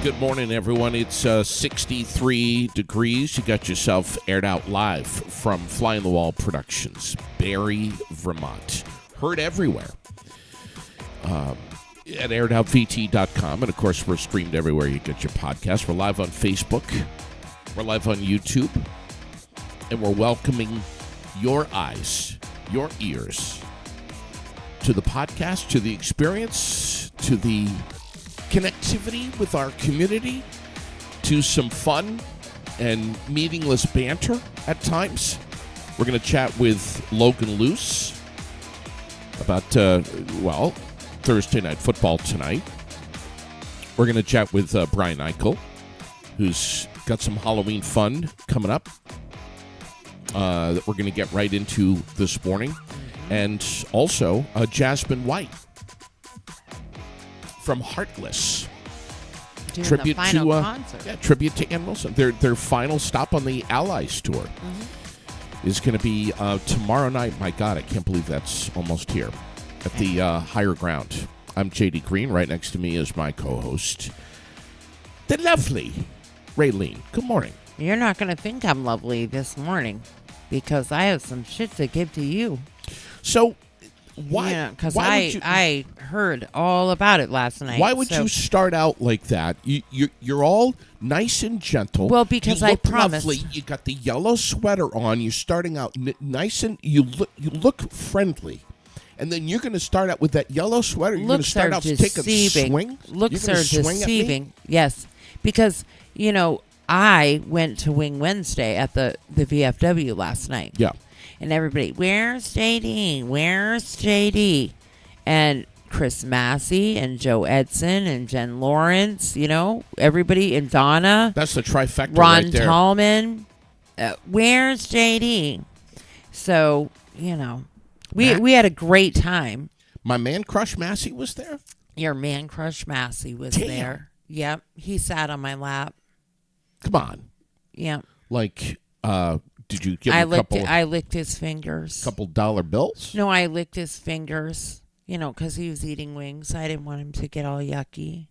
Good morning, everyone. It's 63 degrees. You got yourself aired out live from Fly on the Wall Productions, Barrie, Vermont. Heard everywhere at airedoutvt.com. And, of course, we're streamed everywhere you get your podcast. We're live on Facebook. We're live on YouTube. And we're welcoming your eyes, your ears to the podcast, to the experience, to the connectivity with our community, to some fun and meaningless banter at times. We're going to chat with Logan Luce about, Thursday Night Football tonight. We're going to chat with Brian Eichel, who's got some Halloween fun coming up that we're going to get right into this morning. And also Jasmine White from Heartless. Doing Tribute the final to concert. tribute to Ann Wilson. Their final stop on the Allies tour is going to be tomorrow night. My God, I can't believe that's almost here at the Higher Ground. I'm JD Green. Right next to me is my co-host, the lovely Raylene. Good morning. You're not going to think I'm lovely this morning because I have some shit to give to you. So why? Yeah, because why would you, I heard all about it last night. Why would you start out like that? You're all nice and gentle. Well, because you I look promised. Lovely. You got the yellow sweater on. You're starting out nice and you look friendly. And then you're going to start out with that yellow sweater. You're going to start out to take a swing. Looks are deceiving. Yes, because I went to Wing Wednesday at the VFW last night. Yeah. And everybody, where's JD? Where's JD? And Chris Massey and Joe Edson and Jen Lawrence, everybody, and Donna. That's the trifecta Ron right there. Tallman. Where's JD? So, we had a great time. My man Crush Massey was there? Your man Crush Massey was Damn. there. Yep. He sat on my lap. Come on. Yep. Like, did you give him I licked his fingers. couple dollar bills? No, I licked his fingers, because he was eating wings. I didn't want him to get all yucky.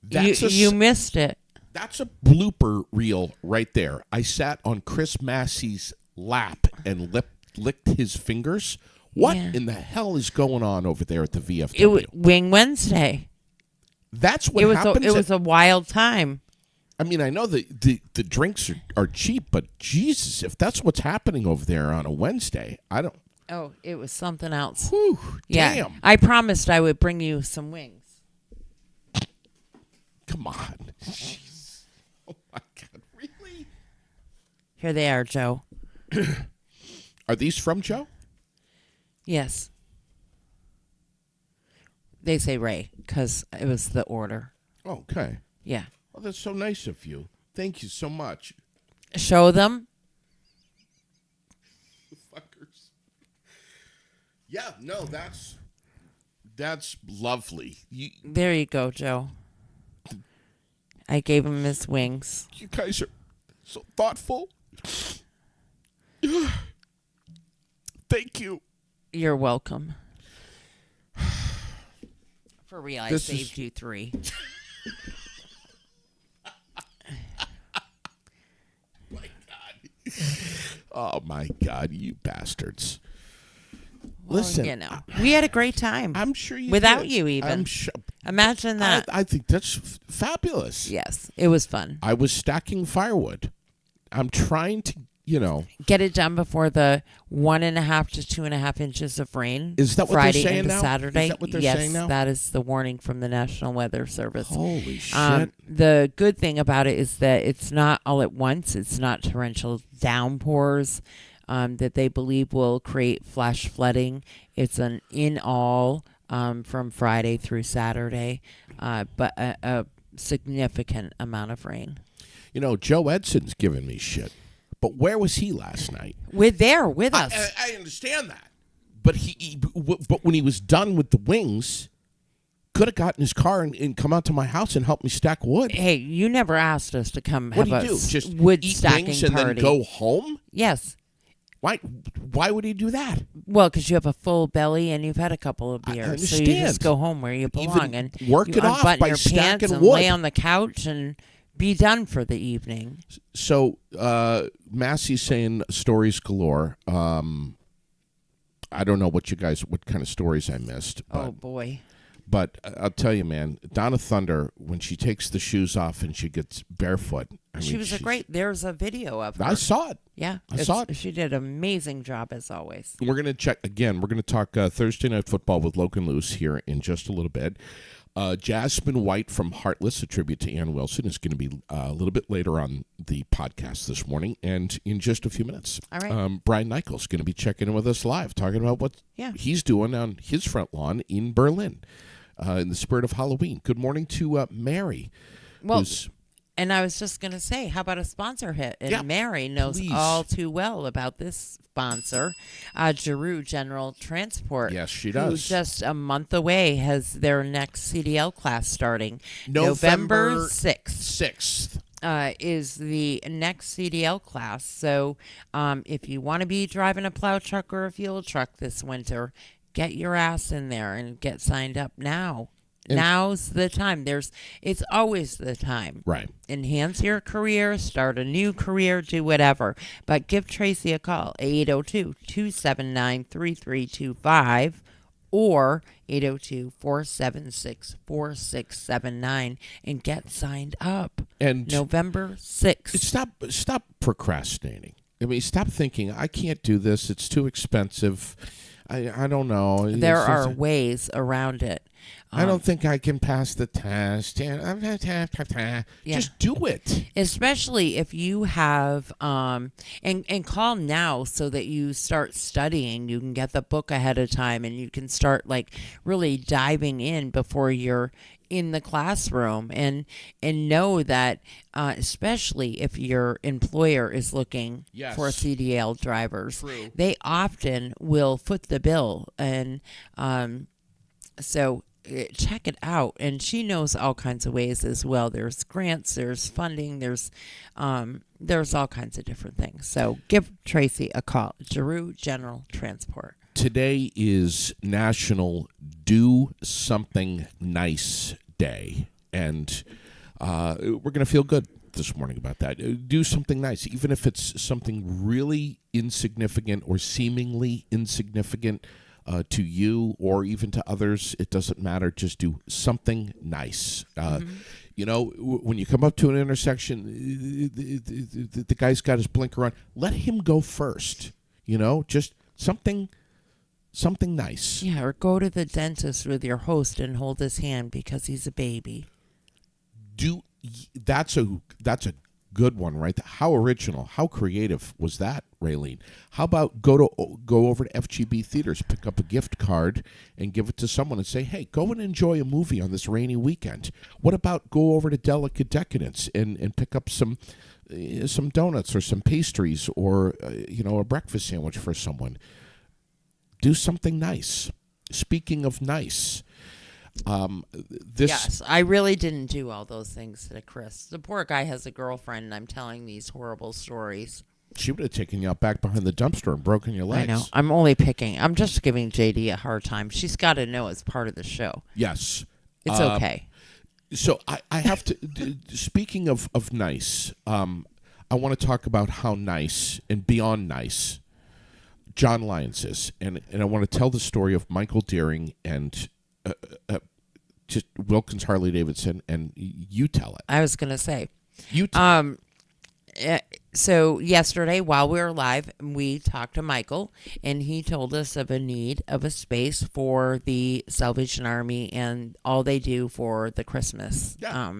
You missed it. That's a blooper reel right there. I sat on Chris Massey's lap and licked his fingers. What in the hell is going on over there at the VFW? It was Wing Wednesday. That's what happens. It was a wild time. I mean, I know the drinks are cheap, but Jesus, if that's what's happening over there on a Wednesday, I don't. Oh, it was something else. Whew, yeah, damn. I promised I would bring you some wings. Come on. Jeez. Oh, my God. Really? Here they are, Joe. Are these from Joe? Yes. They say Ray because it was the order. Okay. Yeah. Well, that's so nice of you. Thank you so much. Show them. Fuckers. Yeah, no, that's lovely. There you go, Joe. I gave him his wings. You guys are so thoughtful. Thank you. You're welcome. For real, I saved you 3. My God. Oh, my God, you bastards. Well, Listen. We had a great time. I'm sure you Without did. you even. I'm sure. Imagine that. I think that's fabulous. Yes, it was fun. I was stacking firewood. I'm trying to, get it done before the 1.5 to 2.5 inches of rain. Is that what Friday they're saying into now? Saturday. Is that what they're yes, saying now? That is the warning from the National Weather Service. Holy shit. The good thing about it is that it's not all at once. It's not torrential downpours that they believe will create flash flooding. It's an in all from Friday through Saturday, but a significant amount of rain. Joe Edson's giving me shit. But where was he last night? With us. I understand that. But but when he was done with the wings, could have gotten his car and come out to my house and help me stack wood. Hey, you never asked us to come What have do you do? a Just wood eat stacking wings and party. then go home? Yes. Why would he do that? Well, because you have a full belly and you've had a couple of beers. understand. So you just go home where you belong. Even and work you it off unbutton by your pants stacking and wood. lay on the couch and be done for the evening. So, Massey's saying stories galore. I don't know what kind of stories I missed. But, Oh, boy. But I'll tell you, man, Donna Thunder, when she takes the shoes off and she gets barefoot. There's a video of her. I saw it. Yeah. I saw it. She did an amazing job as always. We're going to check again. We're going to talk Thursday Night Football with Logan Luce here in just a little bit. Jasmine White from Heartless, a tribute to Ann Wilson, is going to be a little bit later on the podcast this morning and in just a few minutes. All right. Brian Nichols is going to be checking in with us live, talking about what he's doing on his front lawn in Berlin in the spirit of Halloween. Good morning to Mary. Well, and I was just going to say, how about a sponsor hit? And Mary knows all too well about this sponsor, Giroux General Transport. Yes, she does. Who just a month away has their next CDL class starting. November 6th. Is the next CDL class. So if you want to be driving a plow truck or a fuel truck this winter, get your ass in there and get signed up now. Now's the time. It's always the time. Right. Enhance your career, start a new career, do whatever. But give Tracy a call, 802-279-3325 or 802-476-4679 and get signed up. And November 6th. Stop procrastinating. I mean, stop thinking, I can't do this. It's too expensive. I don't know. There are ways around it. I don't think I can pass the test. Just do it. Especially if you have, and call now so that you start studying. You can get the book ahead of time and you can start like really diving in before you're in the classroom and know that especially if your employer is looking for CDL drivers, they often will foot the bill. And so check it out. And she knows all kinds of ways as well. There's grants, there's funding, there's all kinds of different things. So give Tracy a call. Giroux General Transport. Today is National Do Something Nice Day, and we're going to feel good this morning about that. Do something nice, even if it's something really insignificant or seemingly insignificant to you or even to others. It doesn't matter. Just do something nice. You know, when you come up to an intersection, the guy's got his blinker on. Let him go first. You know, just something nice. Yeah, or go to the dentist with your host and hold his hand because he's a baby. That's a good one, right? How original, how creative was that, Raylene? How about go over to FGB Theaters, pick up a gift card, and give it to someone and say, "Hey, go and enjoy a movie on this rainy weekend." What about go over to Delicate Decadence and pick up some donuts or some pastries or a breakfast sandwich for someone? Do something nice. Speaking of nice, yes, I really didn't do all those things to Chris. The poor guy has a girlfriend, and I'm telling these horrible stories. She would have taken you out back behind the dumpster and broken your legs. I know. I'm just giving JD a hard time. She's got to know it's part of the show. Yes. It's okay. So I have to, speaking of nice, I want to talk about how nice and beyond nice John Lyons is. And I want to tell the story of Michael Deering and just Wilkins Harley Davidson, and you tell it. I was going to say. You tell So yesterday, while we were live, we talked to Michael, and he told us of a need of a space for the Salvation Army and all they do for the Christmas. Yeah.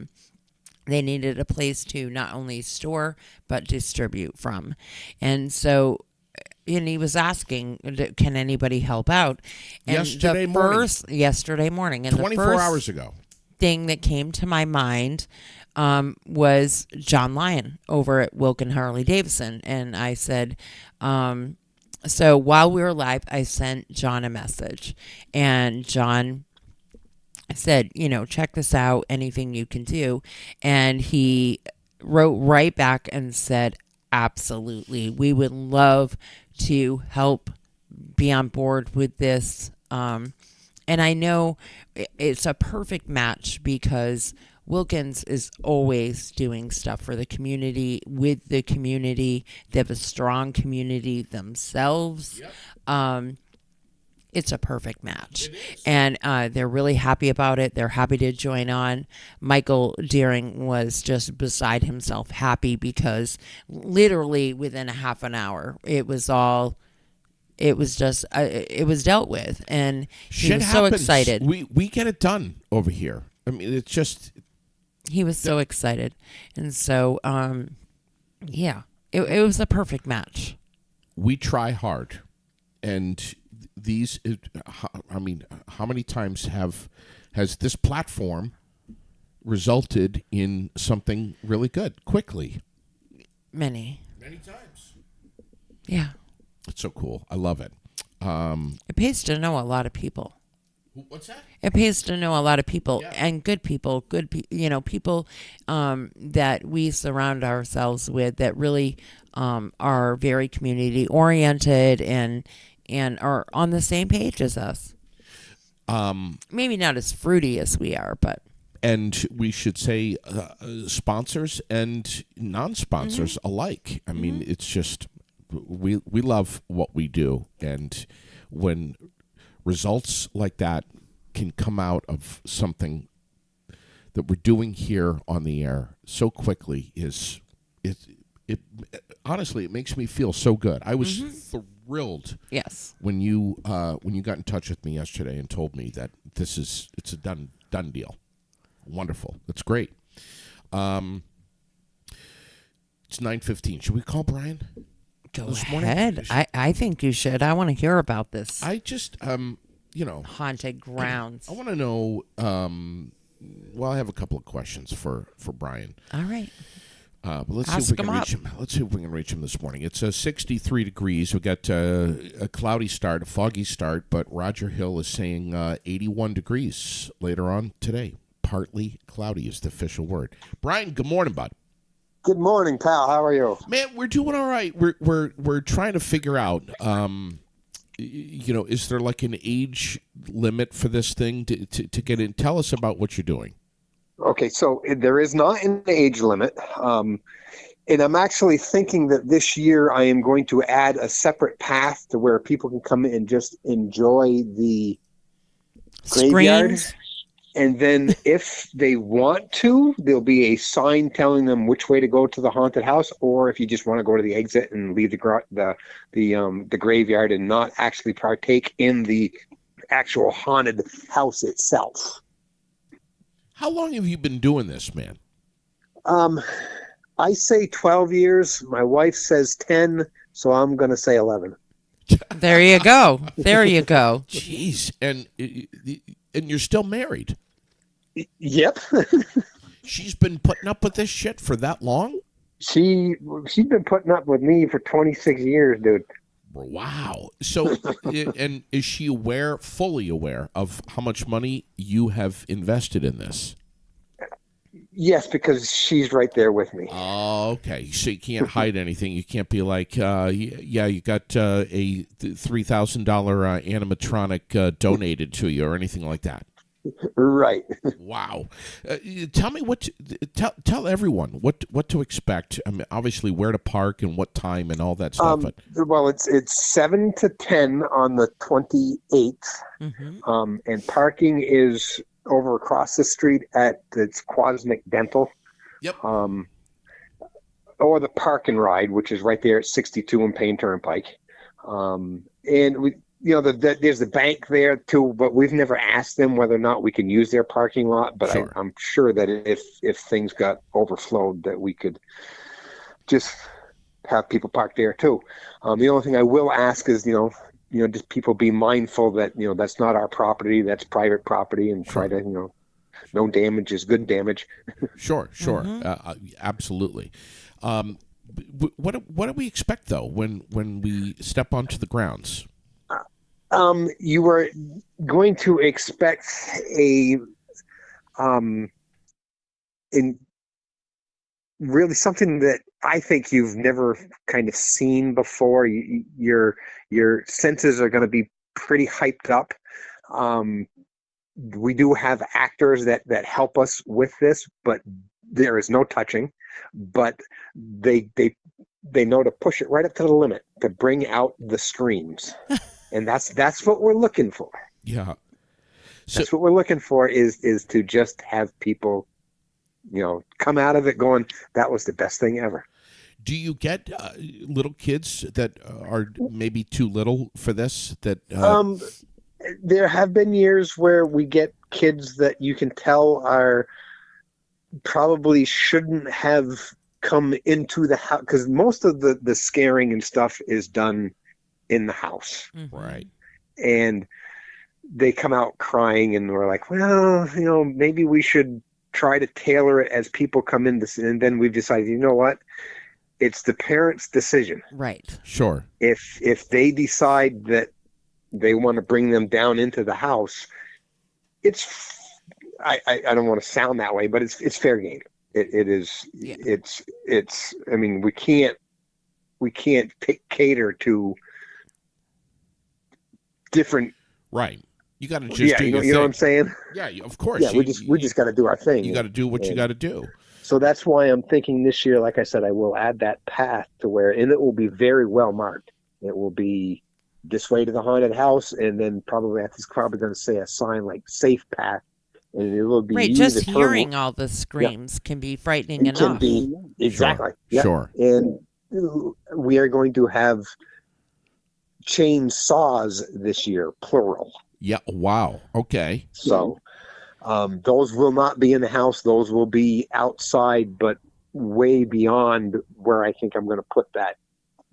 They needed a place to not only store, but distribute from. And so... And he was asking, can anybody help out? And yesterday morning. And 24 hours ago. Thing that came to my mind was John Lyon over at Wilkin Harley Davidson. And I said, so while we were live, I sent John a message. And John said, check this out, anything you can do. And he wrote right back and said, absolutely. We would love to help be on board with this. And I know it's a perfect match because Wilkins is always doing stuff for the community, with the community. They have a strong community themselves. Yep. It's a perfect match. And they're really happy about it. They're happy to join on. Michael Deering was just beside himself happy because literally within a half an hour, it was dealt with. And he Shit was happens. so excited. We get it done over here. I mean, it's just... He was so excited. And so, yeah, it was a perfect match. We try hard. And these, I mean, how many times has this platform resulted in something really good quickly? Many times. Yeah. It's so cool. I love it. It pays to know a lot of people. What's that? It pays to know a lot of people, and good people, people that we surround ourselves with that really are very community oriented and are on the same page as us. Maybe not as fruity as we are, but. And we should say sponsors and non-sponsors alike. I mean, it's just we love what we do, and when results like that can come out of something that we're doing here on the air so quickly it honestly, it makes me feel so good. I was thrilled when you got in touch with me yesterday and told me that it's a done deal. Wonderful. That's great. It's 9:15. Should we call Brian? Go ahead. I think you should. I want to hear about this. I just, haunted grounds. I want to know, I have a couple of questions for Brian. All right. But let's see if we can reach him. Let's see if we can reach him this morning. It's 63 degrees. We got a cloudy start, a foggy start, but Roger Hill is saying 81 degrees later on today. Partly cloudy is the official word. Brian, good morning, bud. Good morning, pal. How are you? Man, we're doing all right. We're trying to figure out, is there like an age limit for this thing to get in? Tell us about what you're doing. Okay, so there is not an age limit. And I'm actually thinking that this year I am going to add a separate path to where people can come in and just enjoy the graveyard. Screens. And then if they want to, there'll be a sign telling them which way to go to the haunted house, or if you just want to go to the exit and leave the graveyard and not actually partake in the actual haunted house itself. How long have you been doing this, man? I say 12 years. My wife says 10, so I'm going to say 11. There you go. There you go. Jeez. And you're still married? Yep. She's been putting up with this shit for that long? She's been putting up with me for 26 years, dude. Wow. So, and is she fully aware of how much money you have invested in this? Yes, because she's right there with me. Oh, okay. So you can't hide anything. You can't be like, you got a $3,000 animatronic donated to you or anything like that. Right. Wow. Tell me tell everyone what to expect. I mean, obviously where to park and what time and all that stuff. Well, it's 7 to 10 on the 28th. Mm-hmm. And parking is over across the street at it's Quasnick Dental. Yep. Or the Park and Ride, which is right there at 62 and Payne Turnpike. And we, there's the bank there too, but we've never asked them whether or not we can use their parking lot. But sure. I'm sure that if things got overflowed, that we could just have people park there too. The only thing I will ask is, just people be mindful that, that's not our property, that's private property, and sure. try to, no damage is good damage. Sure. Mm-hmm. Absolutely. What do we expect though when we step onto the grounds? You were going to expect in really something that I think you've never kind of seen before. Your senses are going to be pretty hyped up. Um, we do have actors that help us with this, but there is no touching. But they know to push it right up to the limit to bring out the screams, and that's what we're looking for. Yeah. So, That's what we're looking for is to just have people, come out of it going, that was the best thing ever. do you get little kids that are maybe too little for this? There have been years where we get kids that you can tell are probably shouldn't have come into the house, because most of the scaring and stuff is done in the house. Mhm. Right. And they come out crying, and we're like, well, maybe we should try to tailor it as people come in this. And then we've decided, you know what? It's the parents' decision. Right. Sure. If they decide that they want to bring them down into the house, I don't want to sound that way, but it's fair game. It is. Yeah. It's. I mean, we can't cater to different. Right. You got to just Yeah, do your you know what I'm thing. saying? Yeah, of course. Yeah, we just got to do our thing. You got to do what you got to do. So that's why I'm thinking this year, like I said, I will add that path to where, and it will be very well marked. It will be this way to the haunted house, and then probably going to say a sign like safe path, and it will be Right. Just hearing all the screams can be frightening It can enough. be exactly. Sure. Yeah. Sure. And we are going to have chainsaws this year, plural. Yeah. Wow. Okay. So those will not be in the house. Those will be outside, but way beyond where I think I'm going to put that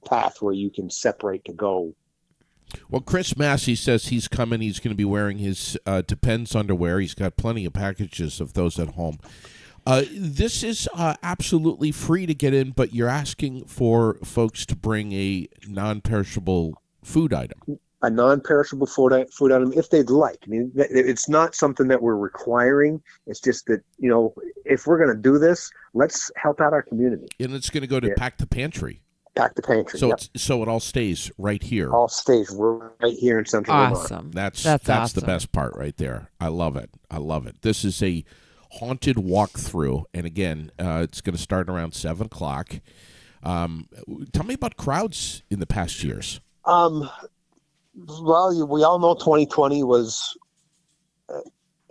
path where you can separate to go. Well, Chris Massey says he's coming. He's going to be wearing his Depends underwear. He's got plenty of packages of those at home. This is absolutely free to get in, but you're asking for folks to bring a non-perishable food item. A non-perishable food item if they'd like. I mean, it's not something that we're requiring. It's just that, if we're going to do this, let's help out our community. And it's going to go to Pack the Pantry. Pack the Pantry. So yep. so it all stays right here. All stays right here in Central Vermont. Awesome. That's awesome. the best part right there. I love it. This is a haunted walkthrough, and again, it's going to start around 7:00. Tell me about crowds in the past years. Well, we all know 2020 was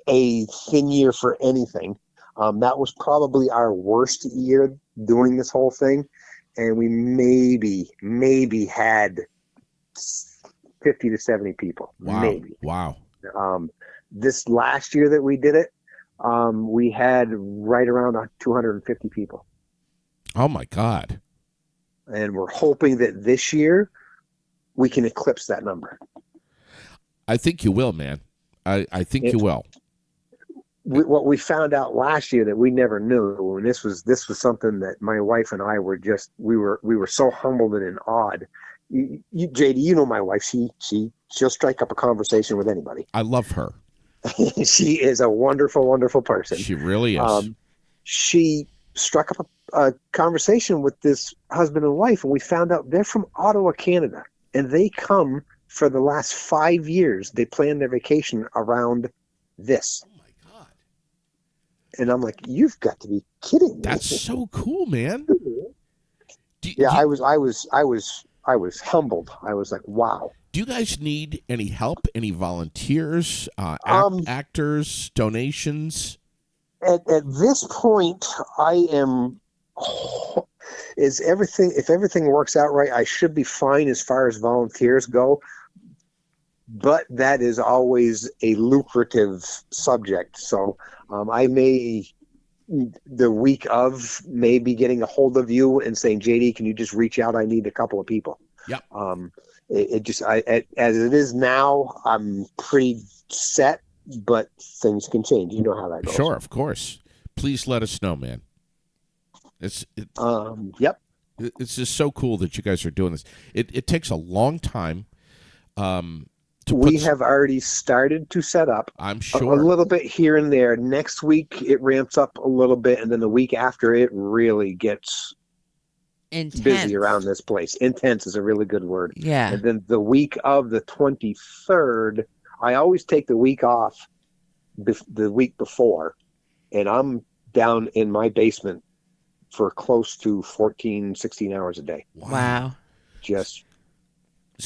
a thin year for anything. That was probably our worst year doing this whole thing, and we maybe had 50 to 70 people. Wow. Maybe. Wow. This last year that we did it, we had right around 250 people. Oh my God. And we're hoping that this year we can eclipse that number. I think you will, man. I think you will. What we found out last year that we never knew, and this was something that my wife and I were we were so humbled and awed. JD, you know my wife. She'll strike up a conversation with anybody. I love her. She is a wonderful, wonderful person. She really is. She struck up a conversation with this husband and wife, and we found out they're from Ottawa, Canada, and they come for the last 5 years. They plan their vacation around this. Oh my God. And I'm like, you've got to be kidding me. That's so cool, man. I was humbled. I was like, wow. Do you guys need any help? Any volunteers, actors, donations? At this point, I am. If everything works out right, I should be fine as far as volunteers go. But that is always a lucrative subject. So I may, the week of, maybe getting a hold of you and saying, JD, can you just reach out? I need a couple of people. Yep. As it is now, I'm pretty set, but things can change. You know how that goes. Sure, of course. Please let us know, man. Yep. It's just so cool that you guys are doing this. It takes a long time. We have already started to set up. I'm sure. A little bit here and there. Next week it ramps up a little bit, and then the week after it really gets Intense. busy around this place. Intense is a really good word. Yeah. And then the week of the 23rd, I always take the week off the week before, and I'm down in my basement for close to 14, 16 hours a day. Wow. Just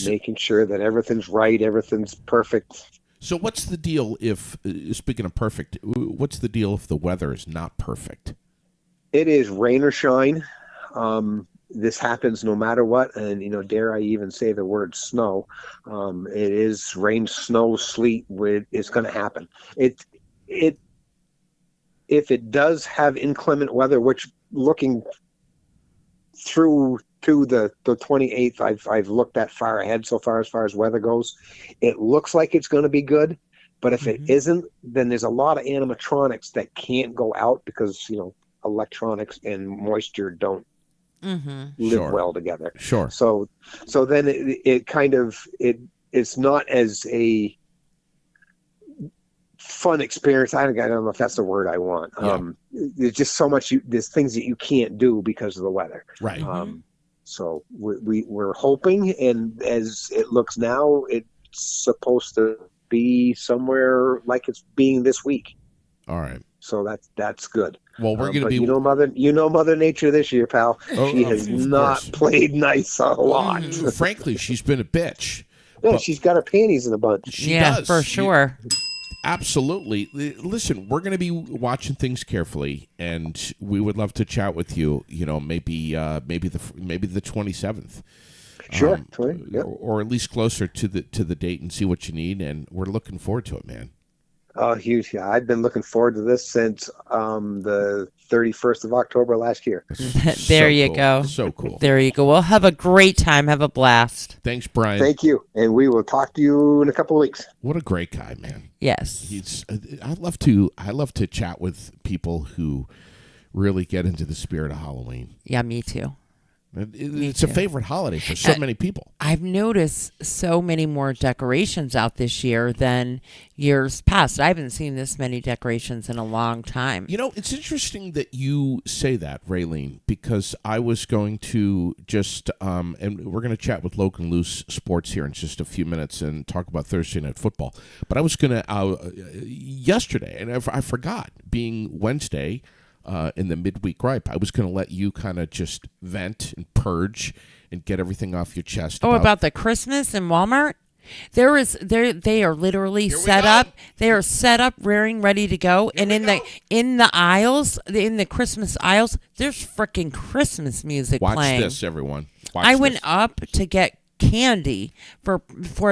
making sure that everything's right, everything's perfect. So what's the deal if, speaking of perfect, what's the deal if the weather is not perfect? It is rain or shine. This happens no matter what, and dare I even say the word snow? It is rain, snow, sleet. It's going to happen. If it does have inclement weather, which looking through to the 28th, I've looked that far ahead so far as weather goes. It looks like it's going to be good, but if it isn't, then there's a lot of animatronics that can't go out because electronics and moisture don't live well together. Sure. So then it kind of it's not as a fun experience. I don't know if that's the word I want. There's just so much. There's things that you can't do because of the weather. Right. So we're hoping, and as it looks now, it's supposed to be somewhere like it's being this week. All right. So that's good. Well, we're going to be. Mother Nature this year, pal. She has not played nice a lot. Frankly, she's been a bitch. Yeah, she's got her panties in a bunch. She does. For sure. Absolutely. Listen, we're going to be watching things carefully, and we would love to chat with you. Maybe the 27th. Sure. Or at least closer to the date, and see what you need. And we're looking forward to it, man. Oh, huge! Yeah, I've been looking forward to this since the 31st of October last year. There you cool. go. So cool. There you go. Well, have a great time. Have a blast. Thanks, Brian. Thank you, and we will talk to you in a couple of weeks. What a great guy, man. Yes. I love to chat with people who really get into the spirit of Halloween. Yeah, me too. It's a favorite holiday for so many people. I've noticed so many more decorations out this year than years past. I haven't seen this many decorations in a long time. It's interesting that you say that, Raylene, because I was going to just, and we're going to chat with Logan Loose Sports here in just a few minutes and talk about Thursday Night Football. But I was going to, yesterday, and I forgot, being Wednesday, in the midweek gripe, I was going to let you kind of just vent and purge and get everything off your chest. About the Christmas in Walmart? They are literally set up. They are set up, rearing, ready to go. And in the aisles, in the Christmas aisles, there's freaking Christmas music playing. Watch this, everyone. I went up to get candy for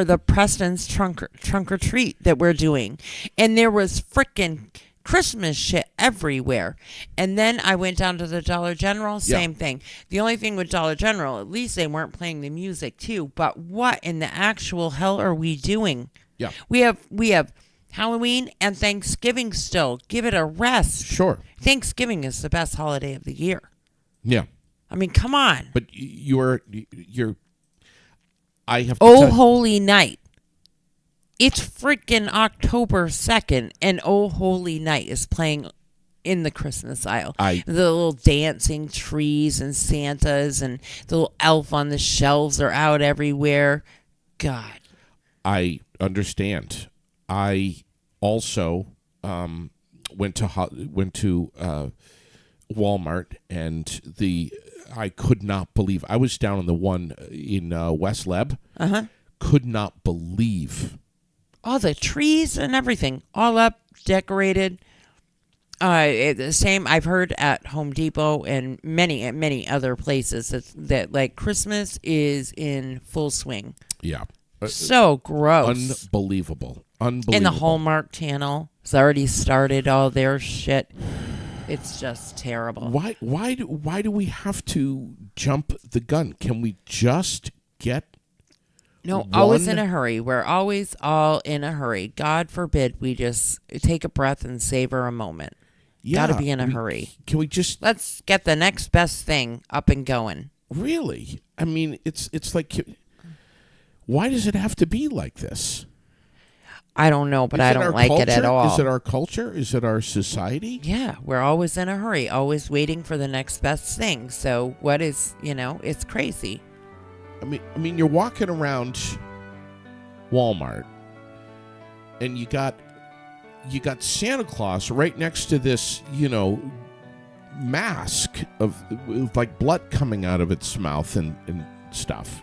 the Preston's trunk or treat that we're doing, and there was freaking Christmas shit everywhere. And then I went down to the Dollar General, same thing. The only thing with Dollar General, at least they weren't playing the music too. But what in the actual hell are we doing? Yeah. We have Halloween and Thanksgiving still. Give it a rest. Sure. Thanksgiving is the best holiday of the year. Yeah. I mean, come on. But I have to Holy Night. It's freaking October 2nd, and Oh Holy Night is playing in the Christmas aisle. The little dancing trees and Santas and the little elf on the shelves are out everywhere. God. I understand. I also went to Walmart, and I could not believe. I was down on the one in West Leb. Could not believe. All the trees and everything, all up, decorated. The same I've heard at Home Depot and many other places that like Christmas is in full swing. Yeah. So gross. Unbelievable. And the Hallmark Channel has already started all their shit. It's just terrible. Why do we have to jump the gun? Can we just get always in a hurry. We're always all in a hurry. God forbid we just take a breath and savor a moment. Yeah, Got to be in a hurry. Can we just... Let's get the next best thing up and going. Really? I mean, it's like... Why does it have to be like this? I don't know, but I don't like it at all. Is it our culture? Is it our society? Yeah, we're always in a hurry, always waiting for the next best thing. So what is, it's crazy. I mean, you're walking around Walmart, and you got Santa Claus right next to this, mask with like blood coming out of its mouth and stuff.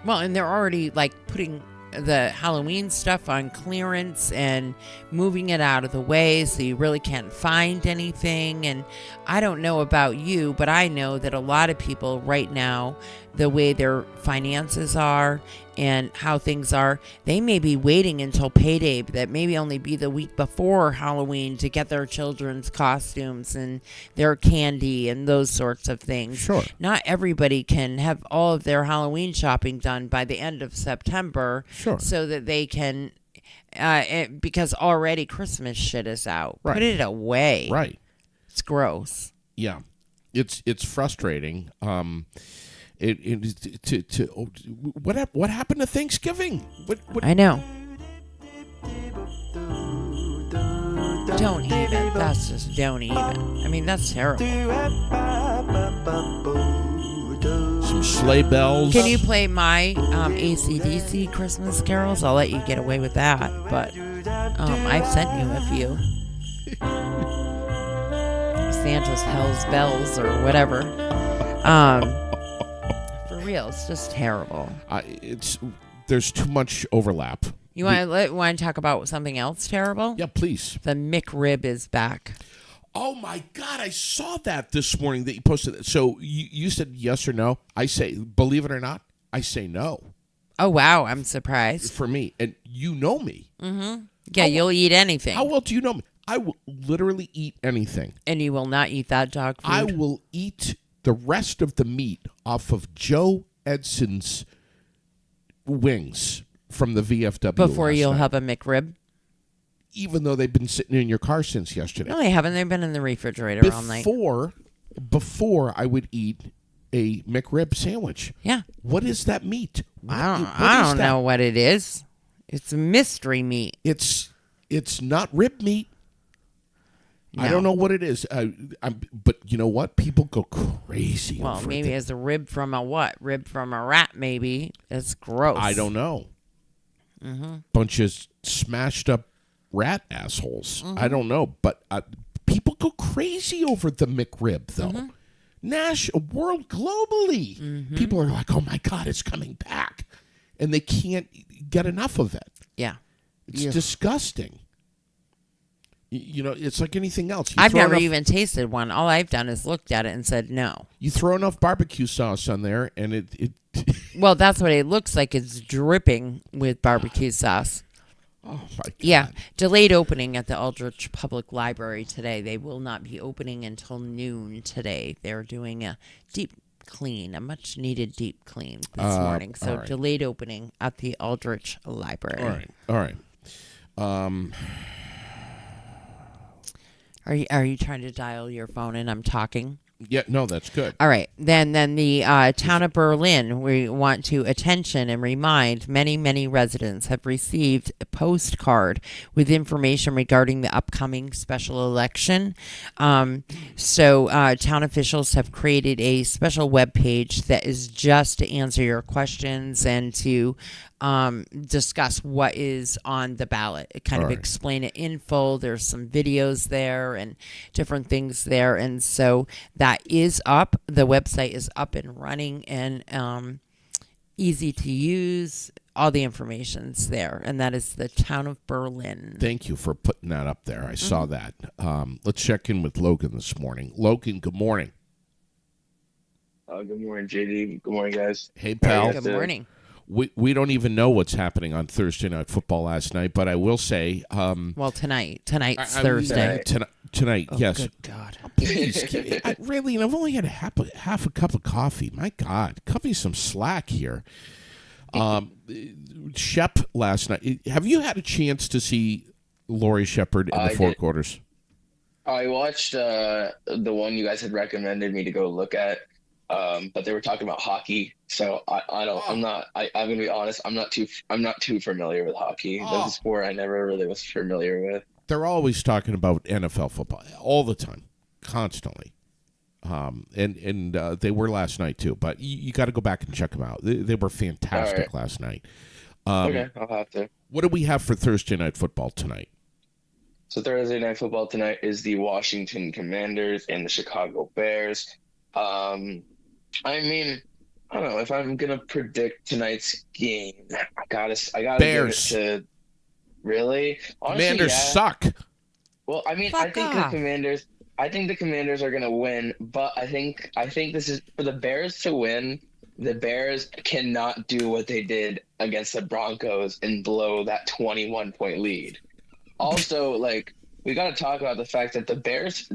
Well, and they're already like putting the Halloween stuff on clearance and moving it out of the way so you really can't find anything. And I don't know about you, but I know that a lot of people right now, the way their finances are and how things are, they may be waiting until payday, that maybe only be the week before Halloween, to get their children's costumes and their candy and those sorts of things. Sure. Not everybody can have all of their Halloween shopping done by the end of September. Sure. So that they can, because already Christmas shit is out. Right. Put it away. Right. It's gross. Yeah. It's frustrating. What happened to Thanksgiving? What? I know. Don't even. That's just don't even. I mean, that's terrible. Some sleigh bells. Can you play my AC/DC Christmas carols? I'll let you get away with that. But I've sent you a few. Santa's Hell's Bells or whatever. For real, it's just terrible. There's too much overlap. You want to talk about something else terrible? Yeah, please. The McRib is back. Oh my God, I saw that this morning that you posted. So you said yes or no. I say, believe it or not, I say no. Oh, wow, I'm surprised. For me, and you know me. Mm-hmm. Yeah, you'll eat anything. How well do you know me? I will literally eat anything. And you will not eat that dog food? I will eat the rest of the meat off of Joe Edson's wings from the VFW. Before you'll have a McRib? Even though they've been sitting in your car since yesterday. No, they haven't. They've been in the refrigerator all night. Before I would eat a McRib sandwich. Yeah. What is that meat? I don't know what it is. It's mystery meat. It's not rib meat. No. I don't know what it is. But you know what? People go crazy. Well, maybe it's a rib from a what? Rib from a rat, maybe. It's gross. I don't know. Mm-hmm. Bunch of smashed up rat assholes. Mm-hmm. I don't know. But people go crazy over the McRib, though. Mm-hmm. World globally. Mm-hmm. People are like, oh my God, it's coming back. And they can't get enough of it. Yeah. It's disgusting. It's like anything else. I've never even tasted one. All I've done is looked at it and said no. You throw enough barbecue sauce on there, and it Well, that's what it looks like. It's dripping with barbecue sauce. Oh, my God. Yeah. Delayed opening at the Aldrich Public Library today. They will not be opening until noon today. They're doing a deep clean, a much-needed deep clean this morning. So right. Delayed opening at the Aldrich Library. All right. Are you trying to dial your phone and I'm talking? Yeah, no, that's good. All right. Then the town of Berlin, we want to attention and remind many residents have received a postcard with information regarding the upcoming special election. So town officials have created a special web page that is just to answer your questions and to discuss what is on the ballot. It kind of explain it in full. There's some videos there and different things there. And so that is up. The website is up and running and easy to use. All the information's there. And that is the town of Berlin. Thank you for putting that up there. I saw that. Let's check in with Logan this morning. Logan, good morning. Good morning, JD. Good morning, guys. Hey, pal. Good morning. We don't even know what's happening on Thursday Night Football last night, but I will say... well, tonight's Thursday. Tonight, oh, yes. Good God. Please, really, I've only had half a cup of coffee. My God, cut me some slack here. Shep last night. Have you had a chance to see Laurie Shepard in the Four Quarters? I watched the one you guys had recommended me to go look at. but they were talking about hockey. So I'm gonna be honest. I'm not too familiar with hockey. That's a Oh, sport I never really was familiar with. they're always talking about NFL football all the time, constantly. And they were last night too, but you got to go back and check them out. They were All right. fantastic last night. Okay, I'll have to. What do we have for Thursday night football tonight? So Thursday night football tonight is the Washington Commanders and the Chicago Bears. I mean, I don't know if I'm gonna predict tonight's game. I gotta Bears. give it to really. Honestly, Commanders yeah. suck. Well, I mean, Fuck off. I think the Commanders are gonna win, but I think this is for the Bears to win. The Bears cannot do what they did against the Broncos and blow that 21-point lead. Also, like, we got to talk about the fact that the Bears,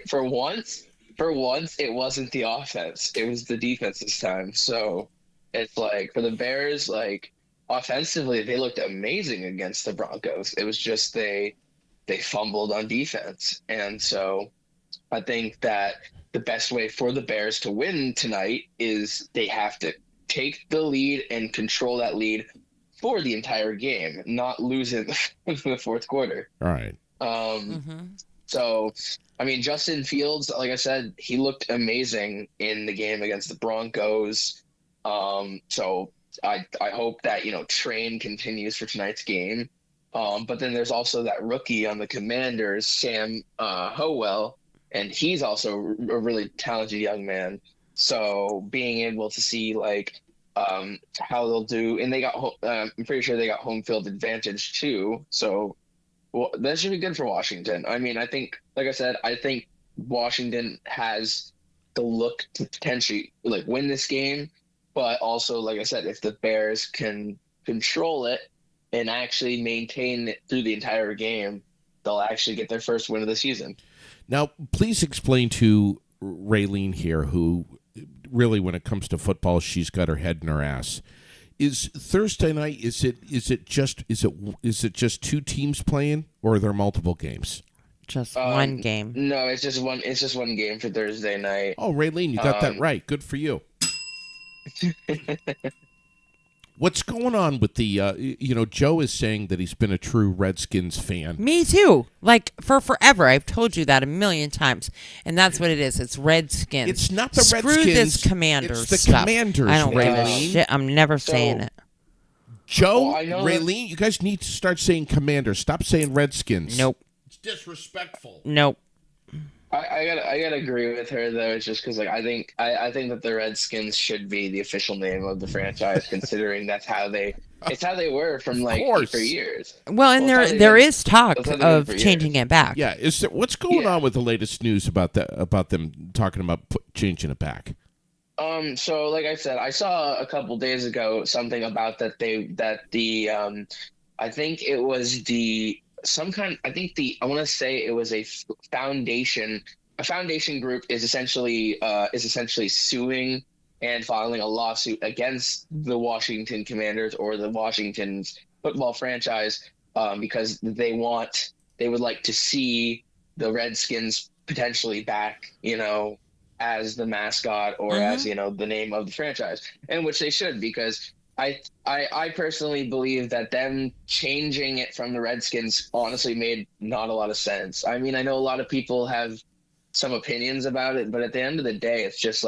for once, it wasn't the offense; it was the defense this time. So it's like for the Bears, like offensively, they looked amazing against the Broncos. It was just they fumbled on defense, and so I think that the best way for the Bears to win tonight is they have to take the lead and control that lead for the entire game, not lose it in the fourth quarter. All right. So, I mean, Justin Fields, like I said, he looked amazing in the game against the Broncos. So I hope that, train continues for tonight's game. But then there's also that rookie on the Commanders, Sam Howell, and he's also a really talented young man. So being able to see how they'll do, and I'm pretty sure they got home field advantage too. So that should be good for Washington. I mean, I think, like I said, I think Washington has the look to potentially win this game, but also, like I said, if the Bears can control it and actually maintain it through the entire game, they'll actually get their first win of the season. Now, please explain to Raylene here, who really, when it comes to football, she's got her head in her ass. Is Thursday night? Is it just two teams playing, or are there multiple games? Just one game. No, it's just one. It's just one game for Thursday night. Oh, Raylene, you got that right. Good for you. What's going on with the, Joe is saying that he's been a true Redskins fan. Me too. Like, for forever. I've told you that a million times. And that's what it is. It's Redskins. It's not the Screw Redskins. this Commanders It's the stuff. Commanders, I don't give a Raylene. shit. I'm never saying it. Joe, Well, I know Raylene, you guys need to start saying Commanders. Stop saying Redskins. Nope. It's disrespectful. Nope. I gotta agree with her though. It's just because I think that the Redskins should be the official name of the franchise, considering it's how they were from for years. Well, and there is talk of changing it back. Yeah, what's going on with the latest news about them talking about changing it back? So like I said, I saw a couple days ago something about I think it was I want to say it was a foundation. A foundation group is essentially suing and filing a lawsuit against the Washington Commanders or the Washington's football franchise because they would like to see the Redskins potentially back, as the mascot or as the name of the franchise, and which they should, because I personally believe that them changing it from the Redskins honestly made not a lot of sense. I mean, I know a lot of people have some opinions about it, but at the end of the day, it's just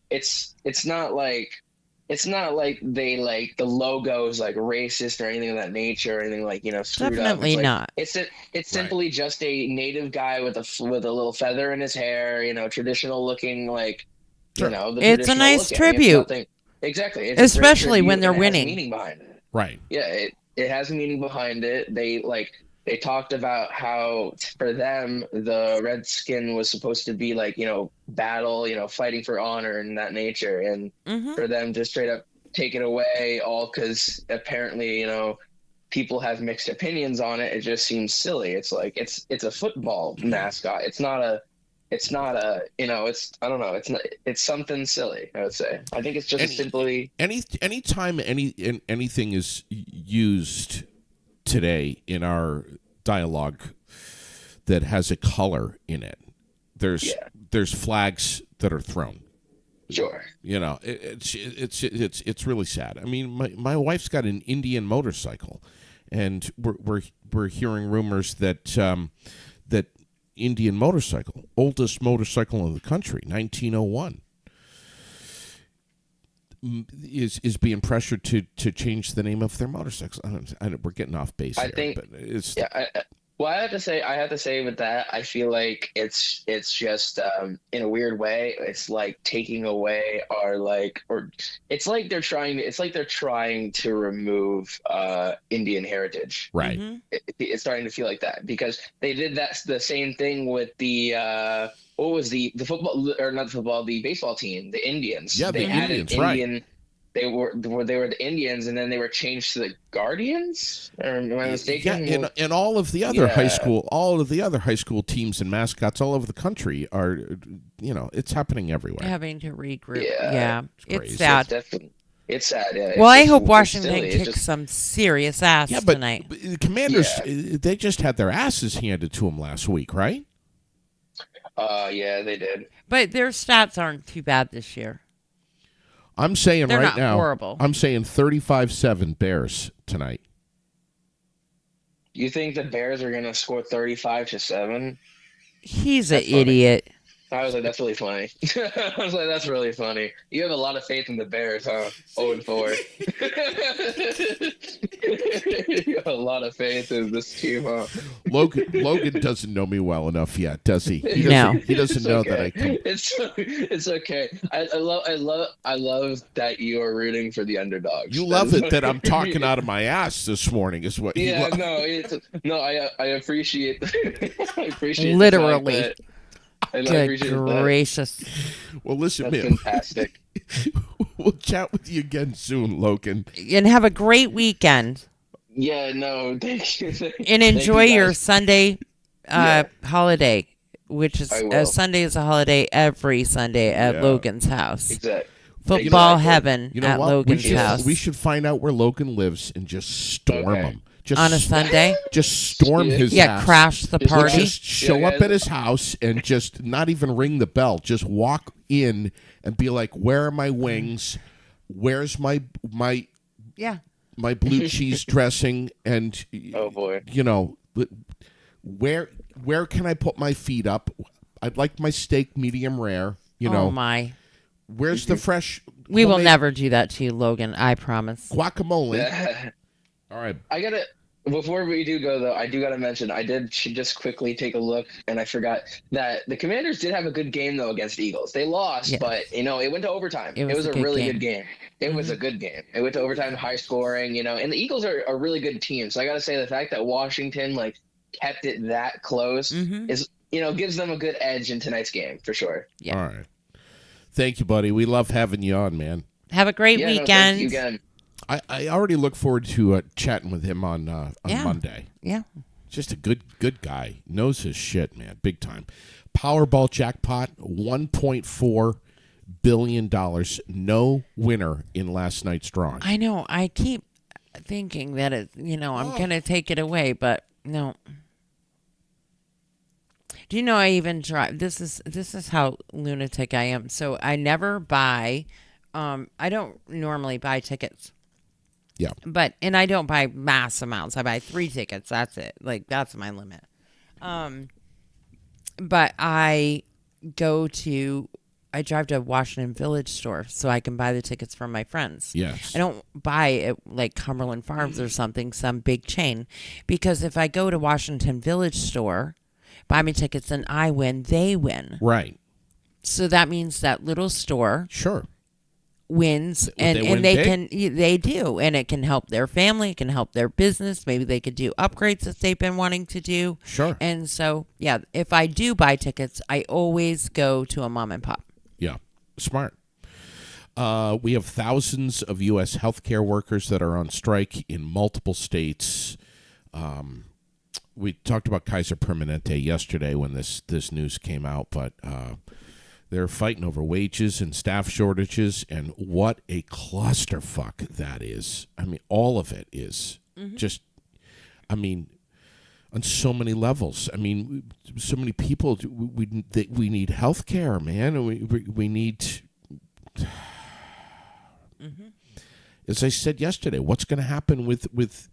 it's not like they the logo is racist or anything of that nature or anything screwed Definitely up. not. It's simply just a native guy with a little feather in his hair, traditional looking It's a nice tribute. Exactly. It's especially when they're winning. Meaning behind it. Right. Yeah, it has a meaning behind it. They talked about how for them the Redskin was supposed to be battle, fighting for honor and that nature, and for them to straight up take it away all because apparently people have mixed opinions on it. It just seems silly. It's it's a football mascot. It's not a I don't know. It's something silly, I would say. I think it's just simply anytime anything is used today in our dialogue that has a color in it, there's flags that are thrown. Sure. You know, it's really sad. I mean, my wife's got an Indian motorcycle, and we're hearing rumors that that Indian motorcycle, oldest motorcycle in the country, 1901, is being pressured to change the name of their motorcycles. We're getting off base I here, think, but it's yeah. Well, I have to say with that, I feel like it's just in a weird way, it's like taking away our or it's like they're trying to remove Indian heritage. right. Mm-hmm. It's starting to feel like that because they did the same thing with the what was the football, or not the football, the baseball team, the Indians. Yeah, the They had Indians, an right. Indian. They were the Indians, and then they were changed to the Guardians. Or am I mistaken? Yeah, and all of the other Yeah. all of the other high school teams and mascots all over the country are, it's happening everywhere. Having to regroup. Yeah. Yeah, crazy. it's sad. It's sad. Yeah. Well, I It's hope just- Washington it's silly. It's kicks just- some serious ass Yeah, but tonight. the Commanders, Yeah. they just had their asses handed to them last week, right? Yeah, they did. But their stats aren't too bad this year. I'm saying They're right not now, horrible. I'm saying 35-7 Bears tonight. You think the Bears are gonna score 35-7? He's an That's funny. idiot. I was like, that's really funny. I was like, that's really funny. You have a lot of faith in the Bears, huh? 0-4. You have a lot of faith in this team, huh? Logan doesn't know me well enough yet, does he? He No. doesn't, he doesn't It's know okay. that I come. It's okay. I love that you are rooting for the underdogs. You That love is it that I'm okay. talking out of my ass this morning, is what you Yeah, love. I appreciate I appreciate the Literally. fact that- I Good appreciate that. gracious. Well, listen, That's man, fantastic. we'll chat with you again soon, Logan. And have a great weekend. Yeah, no, thank you. And Thank enjoy you your guys. Sunday Yeah. holiday, which is I will. Sunday is a holiday every Sunday at Yeah. Logan's house. Exactly. Football Exactly. heaven You know at what? Logan's we house. should find out where Logan lives and just storm Okay. him. Just On a Sunday? just storm Yeah. his Yeah, house. crash the Just party. Just show Yeah, up guys. at his house and just not even ring the bell. Just walk in and be like, "Where are my wings? Where's my Yeah. blue cheese dressing?" And Oh boy. where can I put my feet up? I'd like my steak medium rare. Oh my. Where's the fresh? We will homemade never do that to you, Logan. I promise. guacamole. All right. I gotta. Before we do go though, I do gotta mention should just quickly take a look, and I forgot that the Commanders did have a good game though against Eagles. They lost, Yeah. but it went to overtime. It was a a good really game. good game. It was a good game. It went to overtime, high scoring. And the Eagles are a really good team. So I gotta say the fact that Washington kept it that close Mhm. is gives them a good edge in tonight's game for sure. Yeah. All right. Thank you, buddy. We love having you on, man. Have a great Yeah, no, weekend. thank you again. I already look forward to chatting with him on Yeah. Monday. Yeah. Just a good guy. Knows his shit, man. Big time. Powerball jackpot, $1.4 billion. No winner in last night's drawing. I know. I keep thinking that I'm going to take it away, but no. Do you know I even drive? This is how lunatic I am. So I never buy. I don't normally buy tickets. Yeah. And I don't buy mass amounts. I buy 3 tickets. That's it. That's my limit. But I drive to Washington Village store so I can buy the tickets from my friends. Yes. I don't buy it like Cumberland Farms or something, some big chain, because if I go to Washington Village store, buy me tickets and I win, they win. Right. So that means that little store Sure. wins They win and they big? they do, and it can help their family, it can help their business. Maybe they could do upgrades that they've been wanting to do. Sure. And so if I do buy tickets, I always go to a mom and pop. Yeah. Smart. We have thousands of U.S. healthcare workers that are on strike in multiple states. We talked about Kaiser Permanente yesterday when this news came out, but they're fighting over wages and staff shortages, and what a clusterfuck that is. I mean, all of it is just, on so many levels. I mean, so many people, we need health care, man. And we need as I said yesterday, what's going to happen with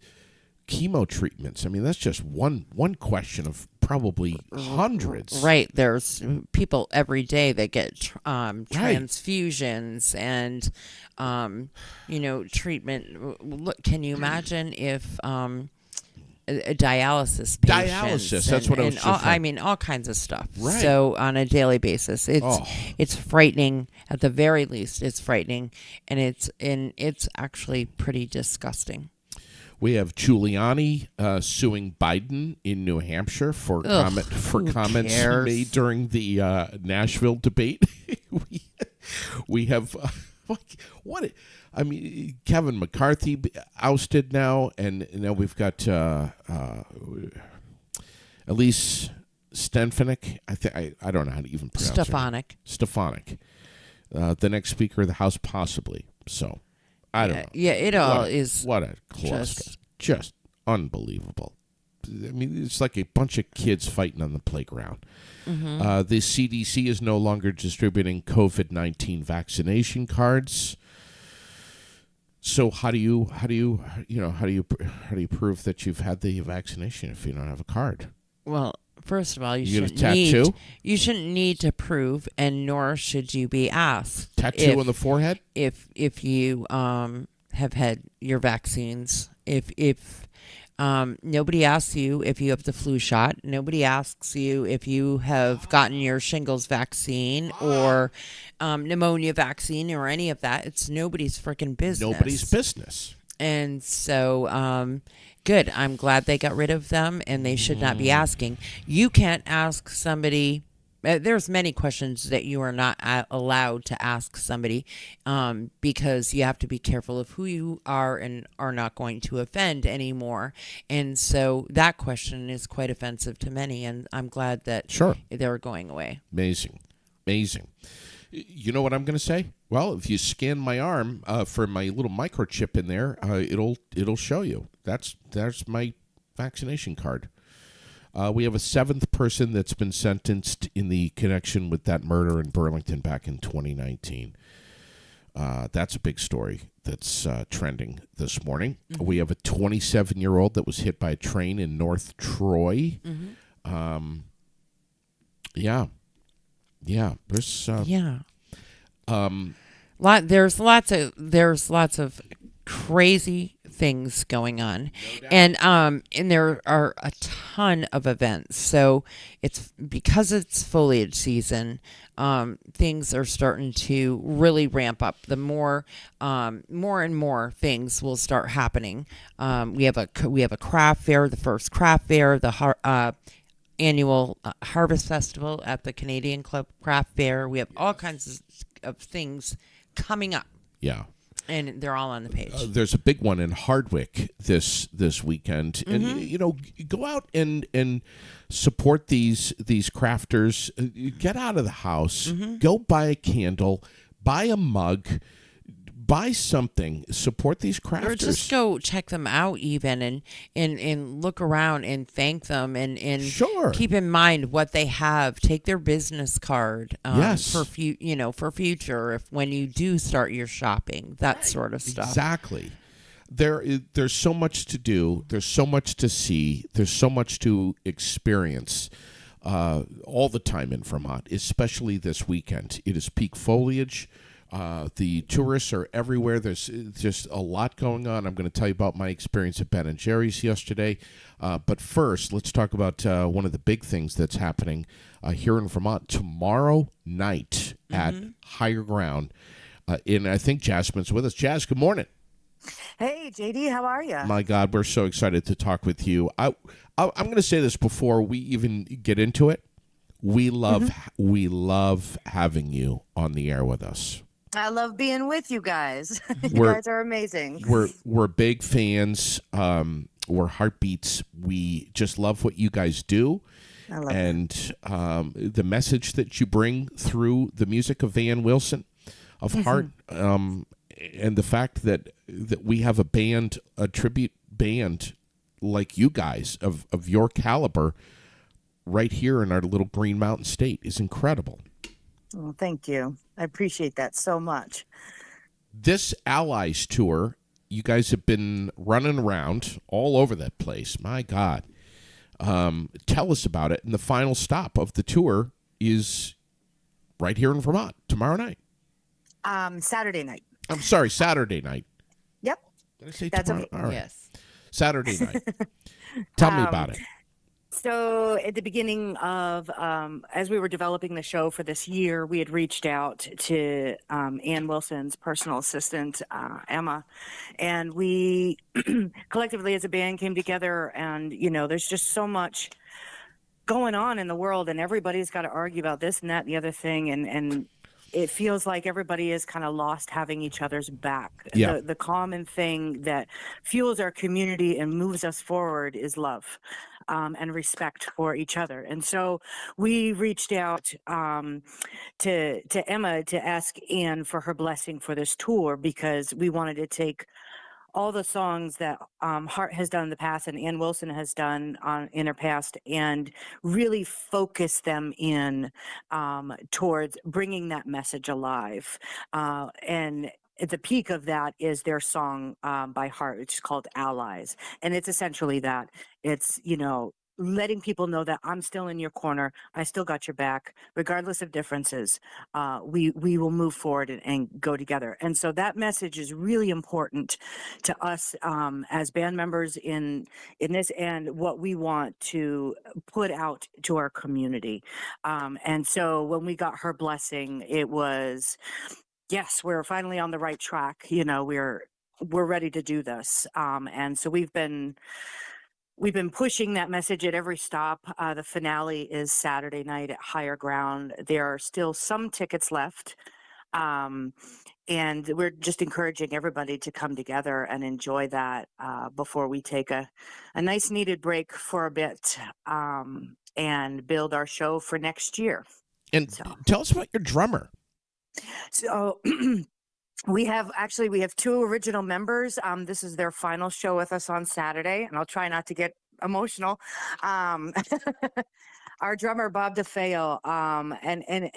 chemo treatments? I mean, that's just one question of probably hundreds. Right. There's people every day that get transfusions and, treatment. Look, can you imagine if a dialysis patients Dialysis, that's what I was just saying. all kinds of stuff. Right. So on a daily basis, it's frightening. At the very least, it's frightening, and it's actually pretty disgusting. We have Giuliani suing Biden in New Hampshire for comments cares? made during the Nashville debate. we have Kevin McCarthy ousted now, and now we've got Elise Stefanik. I don't know how to even pronounce her. Stefanik, the next Speaker of the House, possibly. So. I don't know. Yeah, it all is. What a cluster. Just unbelievable. I mean, it's like a bunch of kids fighting on the playground. Mm-hmm. The CDC is no longer distributing COVID-19 vaccination cards. So how do you prove that you've had the vaccination if you don't have a card? Well, first of all, you shouldn't need to prove, and nor should you be asked. Tattoo on the forehead? If you have had your vaccines, if nobody asks you if you have the flu shot, nobody asks you if you have gotten your shingles vaccine or pneumonia vaccine or any of that. It's nobody's freaking business. Nobody's business. And so, good. I'm glad they got rid of them, and they should not be asking. You can't ask somebody. There's many questions that you are not allowed to ask somebody because you have to be careful of who you are and are not going to offend anymore. And so that question is quite offensive to many, and I'm glad that they're going away. Amazing. You know what I'm going to say? Well, if you scan my arm for my little microchip in there, it'll show you. That's my vaccination card. We have a 7th person that's been sentenced in the connection with that murder in Burlington back in 2019. That's a big story that's trending this morning. Mm-hmm. We have a 27-year-old that was hit by a train in North Troy. Mm-hmm. There's lots of crazy things going on, and there are a ton of events. So it's because it's foliage season. Things are starting to really ramp up. The more and more things will start happening. We have a craft fair, the first craft fair, the annual Harvest Festival at the Canadian Club Craft Fair. We have all kinds of things coming up. Yeah. And they're all on the page. There's a big one in Hardwick this weekend. Mm-hmm. And, go out and support these crafters. Get out of the house. Mm-hmm. Go buy a candle. Buy a mug. Buy something. Support these crafters. Or just go check them out even and look around and thank them and keep in mind what they have. Take their business card for future if when you do start your shopping, that sort of stuff. Exactly. There's so much to do. There's so much to see. There's so much to experience all the time in Vermont, especially this weekend. It is peak foliage. The tourists are everywhere. There's just a lot going on. I'm going to tell you about my experience at Ben & Jerry's yesterday. But first, let's talk about one of the big things that's happening here in Vermont tomorrow night at Higher Ground. And I think Jasmine's with us. Jazz, good morning. Hey, JD, how are you? My God, we're so excited to talk with you. I'm going to say this before we even get into it. We love having you on the air with us. I love being with you guys. You guys are amazing. We're big fans. We're heartbeats. We just love what you guys do. I love it. The message that you bring through the music of Van Wilson, of Heart, and the fact that we have a tribute band like you guys of your caliber right here in our little Green Mountain State is incredible. Well, thank you. I appreciate that so much. This Allies tour, you guys have been running around all over that place. My God. Tell us about it. And the final stop of the tour is right here in Vermont tomorrow night. Saturday night. I'm sorry, Saturday night. Yep. Did I say That's tomorrow? okay. All right. Yes. Saturday night. Tell me about it. So at the beginning of, as we were developing the show for this year, we had reached out to Ann Wilson's personal assistant, Emma, and we collectively as a band came together. And, there's just so much going on in the world, and everybody's got to argue about this and that and the other thing. And it feels like everybody is kind of lost having each other's back. Yeah. The common thing that fuels our community and moves us forward is love. And respect for each other. And so we reached out to Emma to ask Anne for her blessing for this tour, because we wanted to take all the songs that Hart has done in the past and Ann Wilson has done in her past, and really focus them in towards bringing that message alive. And at the peak of that is their song by Hart, which is called Allies. And it's essentially that. It's, letting people know that I'm still in your corner. I still got your back, regardless of differences. We will move forward and go together. And so that message is really important to us as band members in this, and what we want to put out to our community. And so when we got her blessing, it was, yes, we're finally on the right track. We're ready to do this. And so we've been pushing that message at every stop. The finale is Saturday night at Higher Ground. There are still some tickets left. And we're just encouraging everybody to come together and enjoy that before we take a nice needed break for a bit and build our show for next year. And tell us about your drummer. So we have two original members. This is their final show with us on Saturday, and I'll try not to get emotional. Our drummer, Bob DeFeo, and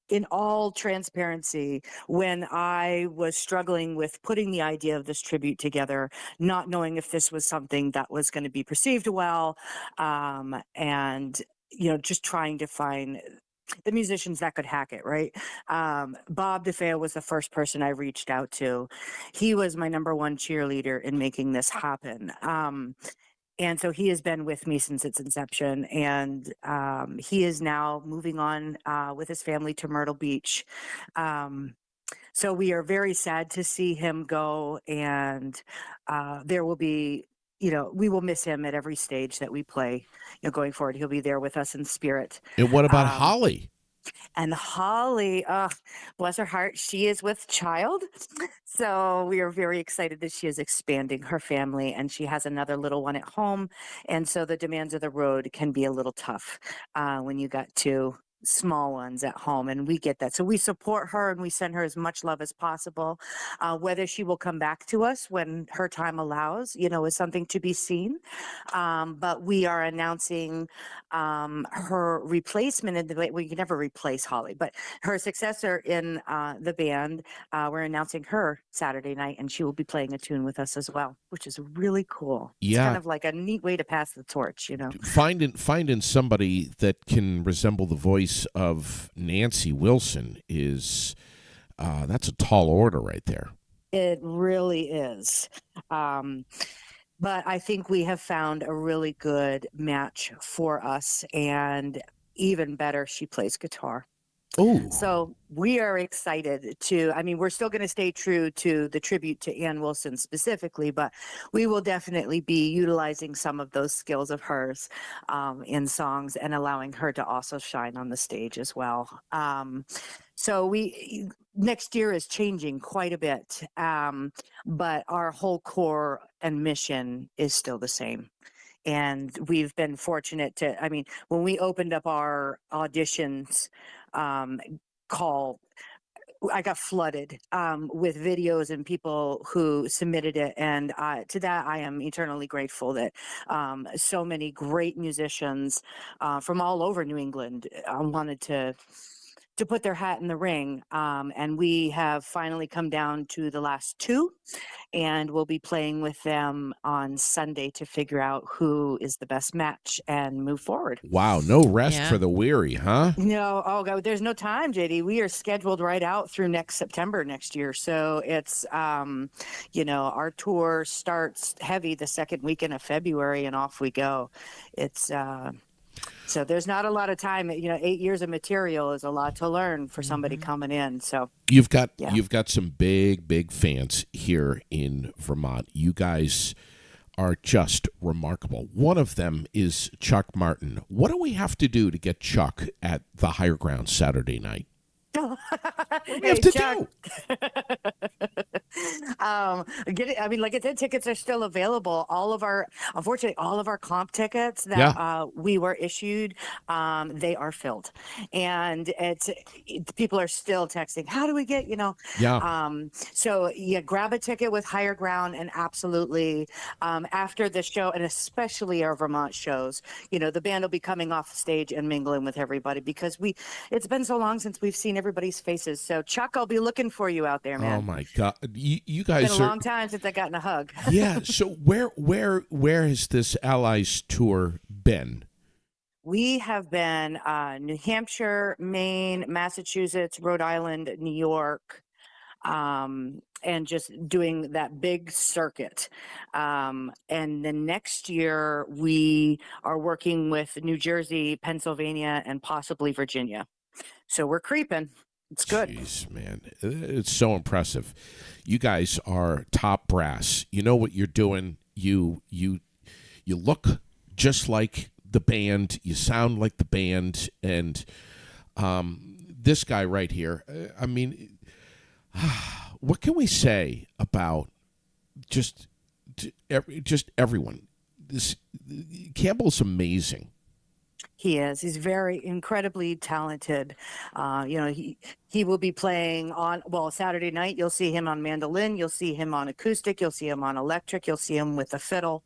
in all transparency, when I was struggling with putting the idea of this tribute together, not knowing if this was something that was going to be perceived well, and just trying to find the musicians that could hack it, right? Bob DeFeo was the first person I reached out to. He was my number one cheerleader in making this happen. And so he has been with me since its inception, and he is now moving on with his family to Myrtle Beach. So we are very sad to see him go, and there will be, we will miss him at every stage that we play. Going forward, he'll be there with us in spirit. And what about Holly? And Holly, bless her heart, she is with child. So we are very excited that she is expanding her family, and she has another little one at home. And so the demands of the road can be a little tough when you got two small ones at home, and we get that. So we support her, and we send her as much love as possible. Whether she will come back to us when her time allows, is something to be seen. But we are announcing her replacement in the, we can never replace Holly, but her successor in the band. We're announcing her Saturday night, and she will be playing a tune with us as well, which is really cool. Yeah. It's kind of like a neat way to pass the torch, Finding somebody that can resemble the voice of Nancy Wilson is that's a tall order right there. It really is. But I think we have found a really good match for us, and even better, she plays guitar. Oh. So we are excited we're still going to stay true to the tribute to Ann Wilson specifically, but we will definitely be utilizing some of those skills of hers in songs and allowing her to also shine on the stage as well. So next year is changing quite a bit, but our whole core and mission is still the same. And we've been fortunate when we opened up our auditions call, I got flooded with videos and people who submitted it. And to that, I am eternally grateful that so many great musicians from all over New England wanted to to put their hat in the ring. And we have finally come down to the last two, and we'll be playing with them on Sunday to figure out who is the best match and move forward. Wow, no rest Yeah. for the weary, huh? No, oh God, there's no time, JD. We are scheduled right out through next September next year. So it's, our tour starts heavy the second weekend of February, and off we go. It's, so there's not a lot of time. 8 years of material is a lot to learn for somebody coming in. So You've got Yeah. you've got some big fans here in Vermont. You guys are just remarkable. One of them is Chuck Martin. What do we have to do to get Chuck at the Higher Ground Saturday night? What do we have to Chuck. do? Get it. I mean, like I said, tickets are still available. Unfortunately, all of our comp tickets that we were issued, they are filled, and people are still texting. How do we get? So grab a ticket with Higher Ground, and absolutely after the show, and especially our Vermont shows, the band will be coming off stage and mingling with everybody because it's been so long since we've seen everybody's faces. So Chuck, I'll be looking for you out there, man. Oh my God, you guys It's been a are long time since I gotten a hug. yeah. So where has this Allies tour been? We have been New Hampshire, Maine, Massachusetts, Rhode Island, New York, and just doing that big circuit. And then next year we are working with New Jersey, Pennsylvania, and possibly Virginia. So we're creeping. It's good. Jeez, man, it's so impressive. You guys are top brass. You know what you're doing. You look just like the band. You sound like the band. And this guy right here. I mean, what can we say about just everyone? Campbell's amazing. He is. He's very incredibly talented. He will be playing on Saturday night. You'll see him on mandolin. You'll see him on acoustic. You'll see him on electric. You'll see him with the fiddle.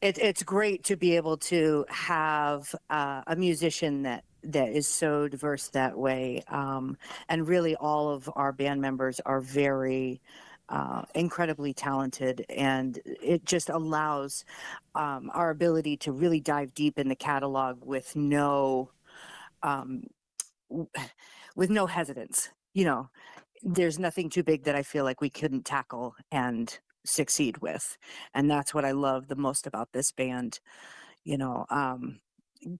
It's great to be able to have a musician that is so diverse that way. And really, all of our band members are very incredibly talented, and it just allows our ability to really dive deep in the catalog with no hesitance. There's nothing too big that I feel like we couldn't tackle and succeed with, and that's what I love the most about this band.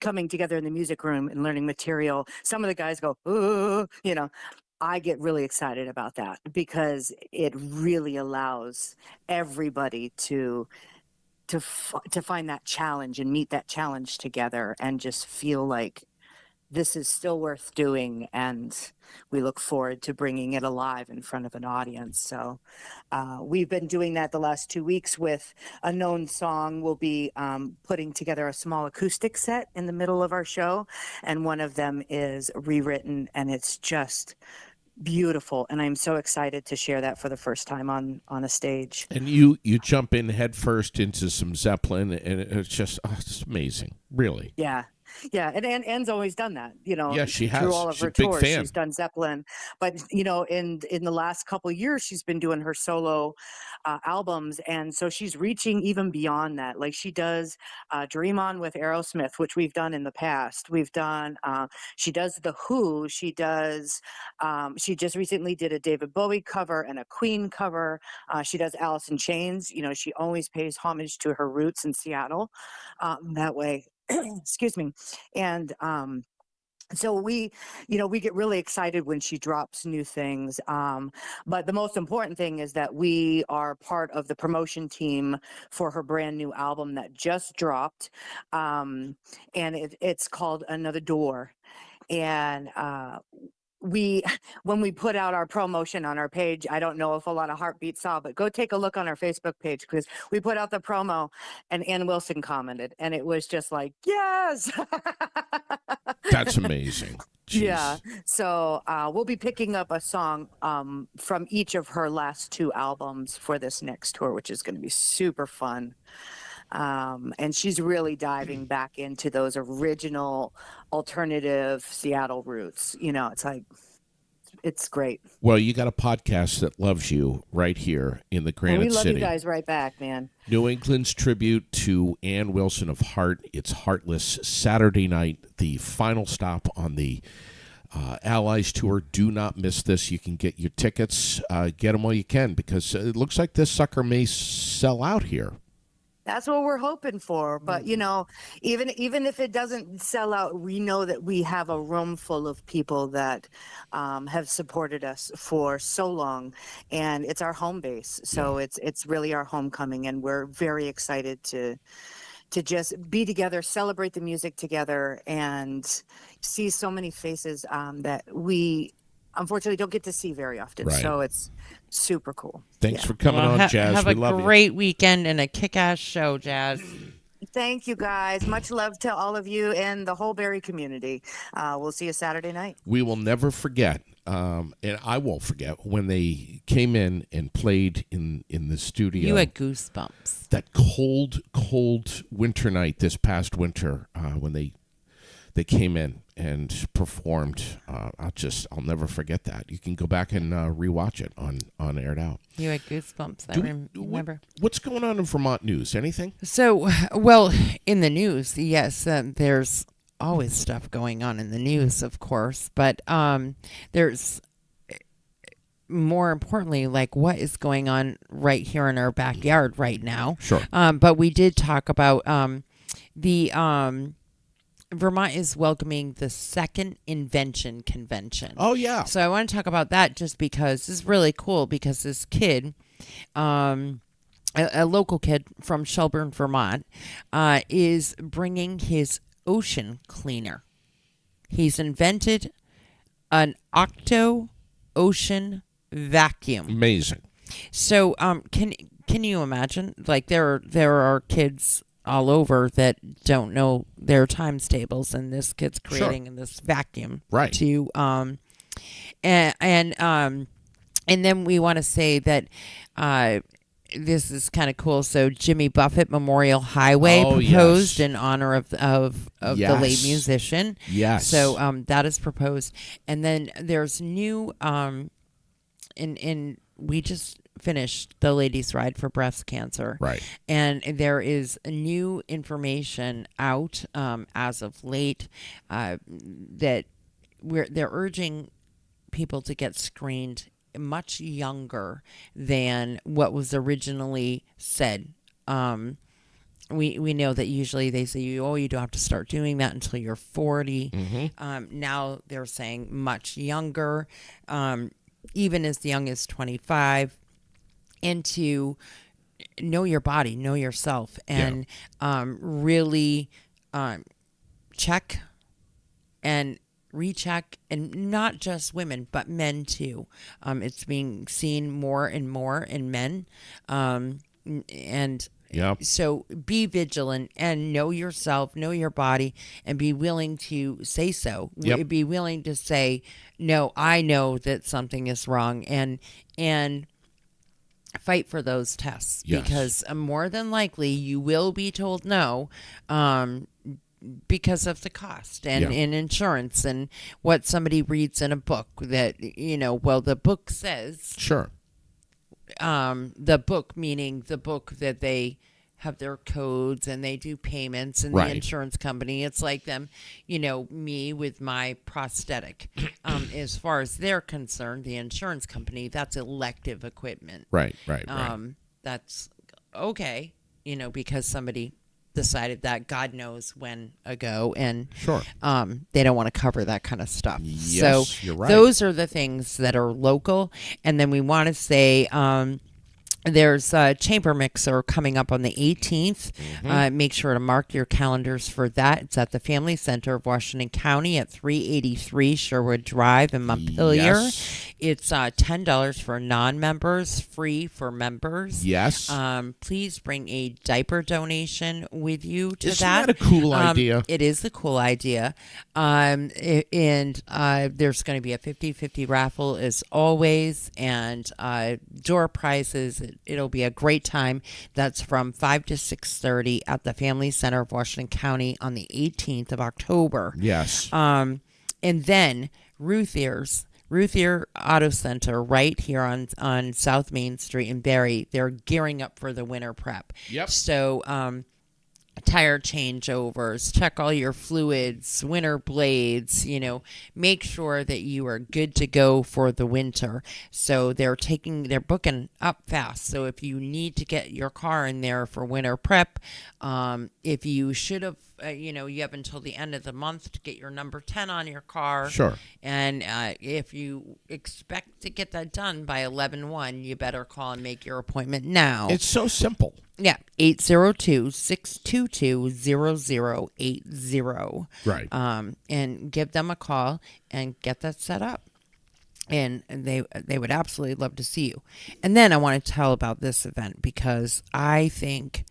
Coming together in the music room and learning material. Some of the guys go, ooh, I get really excited about that because it really allows everybody to find that challenge and meet that challenge together and just feel like this is still worth doing, and we look forward to bringing it alive in front of an audience. So we've been doing that the last 2 weeks with a known song. We'll be putting together a small acoustic set in the middle of our show, and one of them is rewritten, and it's just beautiful, and I'm so excited to share that for the first time on a stage. And you jump in head first into some Zeppelin, and it's just it's amazing, really. Yeah, and Anne's always done that, Yeah, she has. through all of She's her a big tours. fan. She's done Zeppelin, but in the last couple of years, she's been doing her solo albums, and so she's reaching even beyond that. Like she does Dream On with Aerosmith, which we've done in the past. We've done. She does The Who. She does. She just recently did a David Bowie cover and a Queen cover. She does Alice in Chains. She always pays homage to her roots in Seattle. That way. Excuse me. And so we get really excited when she drops new things. But the most important thing is that we are part of the promotion team for her brand new album that just dropped. And it's called Another Door. And when we put out our promotion on our page, I don't know if a lot of Heartbeat saw, but go take a look on our Facebook page, because we put out the promo and Ann Wilson commented, and it was just like, yes. That's amazing. Jeez. Yeah. So we'll be picking up a song from each of her last two albums for this next tour, which is going to be super fun. And she's really diving back into those original alternative Seattle roots. It's like, it's great. Well, you got a podcast that loves you right here in the And Granite we love City. you guys right back, man. New England's tribute to Ann Wilson of Heart. It's Heartless, Saturday night, the final stop on the Allies Tour. Do not miss this. You can get your tickets. Get them while you can, because it looks like this sucker may sell out here. That's what we're hoping for. But, even if it doesn't sell out, we know that we have a room full of people that have supported us for so long. And it's our home base. So it's really our homecoming. And we're very excited to just be together, celebrate the music together, and see so many faces that we unfortunately don't get to see very often. Right. So it's super cool. Thanks for coming on, Jazz. Have we a love you. great weekend and a kick-ass show, Jazz. Thank you, guys. Much love to all of you and the whole Barrie community. We'll see you Saturday night. We will never forget, and I won't forget, when they came in and played in the studio. You had goosebumps. That cold winter night this past winter, when they came in and performed. I'll never forget that. You can go back and rewatch it on Aired Out. You had goosebumps. I remember. What's going on in Vermont news? Anything? So, well, in the news, yes, there's always stuff going on in the news, of course, but there's more importantly, like what is going on right here in our backyard right now. Sure. But we did talk about the Vermont is welcoming the second Invention Convention. Oh, yeah. So I want to talk about that just because this is really cool, because this kid, a local kid from Shelburne, Vermont, is bringing his ocean cleaner. He's invented an octo-ocean vacuum. Amazing. So can you imagine? Like there are kids all over that don't know their times tables, and this kid's creating this vacuum to and then we want to say that this is kind of cool. So Jimmy Buffett Memorial Highway proposed in honor of the late musician. Yes. So that is proposed, and then there's new in we just finished the Ladies' Ride for Breast Cancer. Right. And there is new information out as of late that they're urging people to get screened much younger than what was originally said. We know that usually they say, you don't have to start doing that until you're 40. Mm-hmm. Now they're saying much younger, even as young as 25. And to know your body, know yourself, and really check and recheck, and not just women, but men too. It's being seen more and more in men. So be vigilant and know yourself, know your body, and be willing to say so. Be willing to say, no, I know that something is wrong, and fight for those tests, because more than likely you will be told no, because of the cost and insurance and what somebody reads in a book that, the book says. Sure. The book meaning the book that they have their codes and they do payments, and the insurance company, it's like them, me with my prosthetic. As far as they're concerned, the insurance company, that's elective equipment. Right. That's okay, because somebody decided that God knows when ago, and they don't want to cover that kind of stuff. Yes, so you're right. Those are the things that are local. And then we want to say there's a chamber mixer coming up on the 18th. Make sure to mark your calendars for that. It's at the Family Center of Washington County at 383 Sherwood Drive in Montpelier. It's $10 for non-members, free for members. Yes. Please bring a diaper donation with you to Isn't that a cool idea? It is a cool idea. And there's going to be a 50-50 raffle as always, and door prizes. It'll be a great time. That's from 5 to 6:30 at the Family Center of Washington County on the 18th of October. Yes. And then Ruth Ear Auto Center right here on South Main Street in Barrie. They're gearing up for the winter prep. Yep. So tire changeovers, check all your fluids, winter blades, make sure that you are good to go for the winter. So they're booking up fast. So if you need to get your car in there for winter prep, if you should have, you have until the end of the month to get your number 10 on your car. Sure. And if you expect to get that done by 11/1, you better call and make your appointment now. It's so simple. Yeah, 802-622-0080. Right. And give them a call and get that set up. And they would absolutely love to see you. And then I want to tell about this event because I think,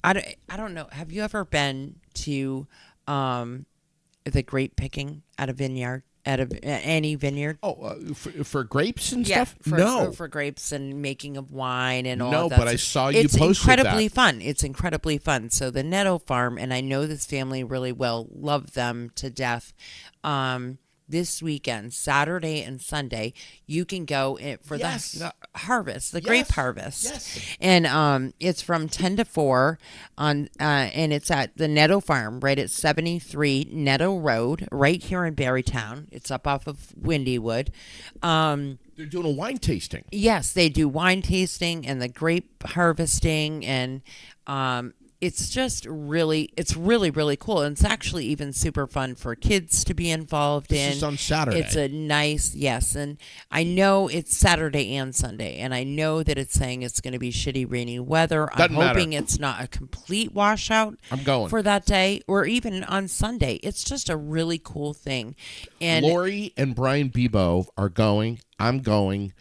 I don't know, have you ever been to the grape picking at a vineyard? At any vineyard? Oh, for grapes and Yeah, stuff? for grapes and making of wine and all No, that. but I saw you It's posted incredibly that. fun. It's incredibly fun. So the Netto Farm, and I know this family really well, love them to death. This weekend, Saturday and Sunday, you can go for the harvest, the grape harvest. Yes. And it's from 10 to 4 and it's at the Netto Farm, right at 73 Netto Road, right here in Barrytown. It's up off of Windywood. They're doing a wine tasting. Yes, they do wine tasting and the grape harvesting, and it's just really cool. And it's actually even super fun for kids to be involved in. This is on Saturday. It's a nice, yes. And I know it's Saturday and Sunday. And I know that it's saying it's going to be shitty, rainy weather. Doesn't I'm hoping matter. it's not a complete washout. I'm going. For that day or even on Sunday. It's just a really cool thing. And Lori and Brian Bebo are going. I'm going.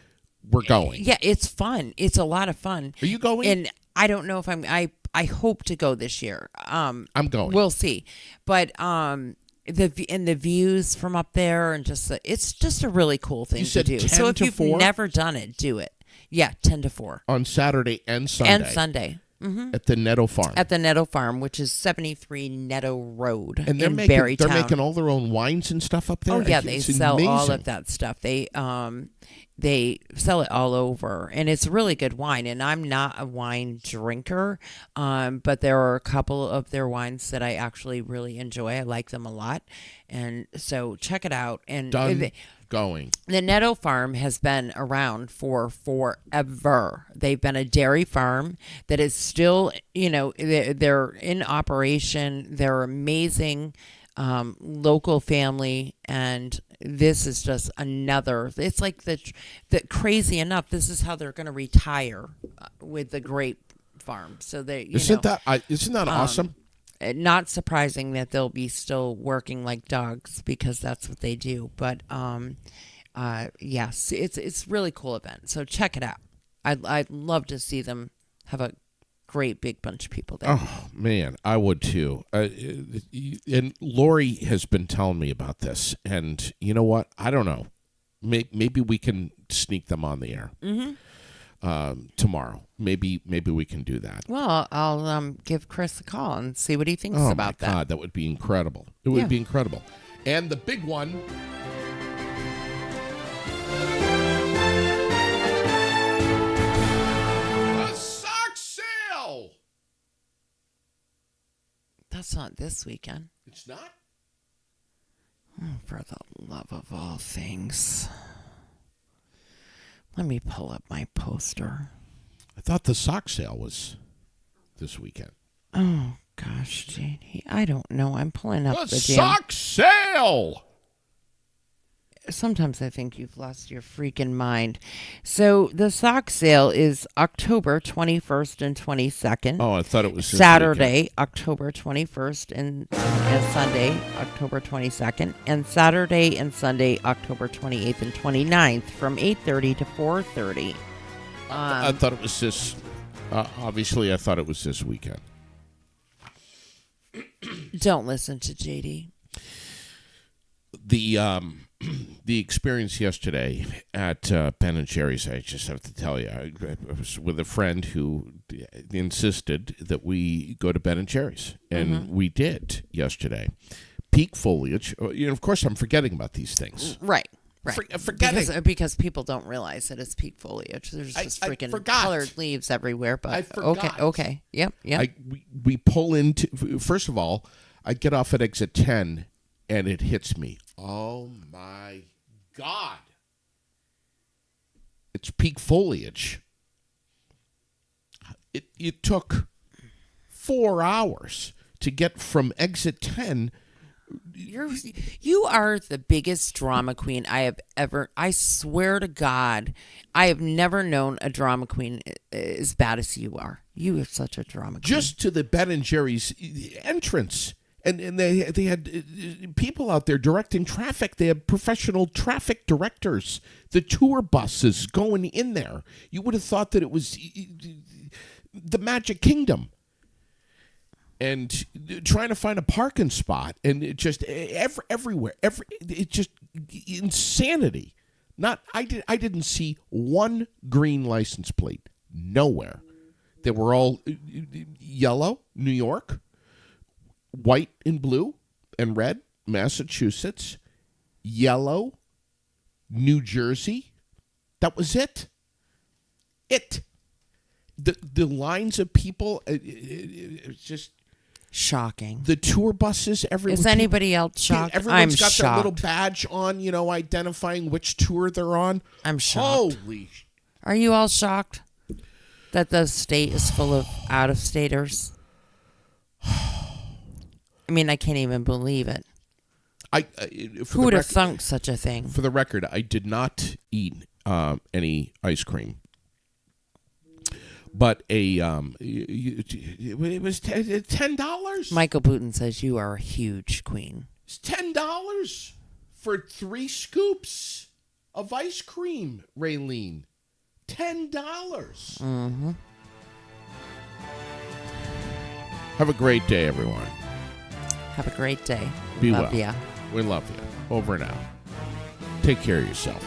We're going. yeah, it's fun. It's a lot of fun. Are you going? And I don't know if I hope to go this year. I'm going. We'll see. But the views from up there and it's just a really cool thing You said to do. 10 So if to you've 4? never done it, do it. Yeah, 10 to 4. On Saturday and Sunday. And Sunday. Mm-hmm. At the Netto Farm. At the Netto Farm, which is 73 Netto Road And they're in making Barrytown. they're making all their own wines and stuff up there. Oh yeah, It's they sell all amazing. of that stuff. They sell it all over, and it's really good wine. And I'm not a wine drinker, but there are a couple of their wines that I actually really enjoy. I like them a lot, and so check it out. And Going. the Netto Farm has been around for forever. They've been a dairy farm that is still, they're in operation. They're amazing. Local family, and this is just another. It's like the crazy enough. This is how they're going to retire with the grape farm. So they Isn't that awesome? Not surprising that they'll be still working like dogs because that's what they do. But yes, it's a really cool event. So check it out. I'd love to see them have a great big bunch of people there. Oh man, I would too. And Lori has been telling me about this, and you know what? I don't know. Maybe we can sneak them on the air tomorrow. Maybe we can do that. Well, I'll give Chris a call and see what he thinks Oh about my that. God, that would be incredible. It would be incredible. And the big one. That's not this weekend. It's not? For the love of all things. Let me pull up my poster. I thought the sock sale was this weekend. Oh, gosh, JD. I don't know. I'm pulling up The the sock sale! Sometimes I think you've lost your freaking mind. So the sock sale is October 21st and 22nd. Oh, I thought it was this Saturday, weekend. October 21st and Sunday, October 22nd. And Saturday and Sunday, October 28th and 29th from 8:30 to 4:30. I thought it was this. Obviously, I thought it was this weekend. Don't listen to JD. The experience yesterday at Ben and Jerry's, I just have to tell you, I was with a friend who insisted that we go to Ben and Jerry's, and we did yesterday. Peak foliage. Of course, I'm forgetting about these things. Right. Forgetting. Because people don't realize that it's peak foliage. There's just freaking colored leaves everywhere. But I forgot. Okay. Yep. We pull into. First of all, I get off at exit 10, and it hits me. Oh my God! It's peak foliage. It took 4 hours to get from exit 10. You are the biggest drama queen I have ever. I swear to God, I have never known a drama queen as bad as you are. You are such a drama queen. Just to the Ben and Jerry's entrance, and they had people out there directing traffic. They had professional traffic directors. The tour buses going in there. You would have thought that it was the Magic Kingdom. And trying to find a parking spot, and it just everywhere, it's just insanity. I didn't see one green license plate nowhere. They were all yellow, New York, white and blue and red, Massachusetts, yellow, New Jersey. That was it. The lines of people, it's just shocking. The tour buses everywhere. Is anybody else shocked? Everyone's I'm got shocked. their little badge on, identifying which tour they're on. I'm shocked. Holy. Are you all shocked that the state is full of out-of-staters? I mean, I can't even believe it. Who would have thunk such a thing? For the record, I did not eat any ice cream. But it was $10. Michael Putin says you are a huge queen. It's $10 for 3 scoops of ice cream, Raylene. $10. Mm-hmm. Have a great day, everyone. Have a great day. Be love well. Ya. We love you. Over and out. Take care of yourself.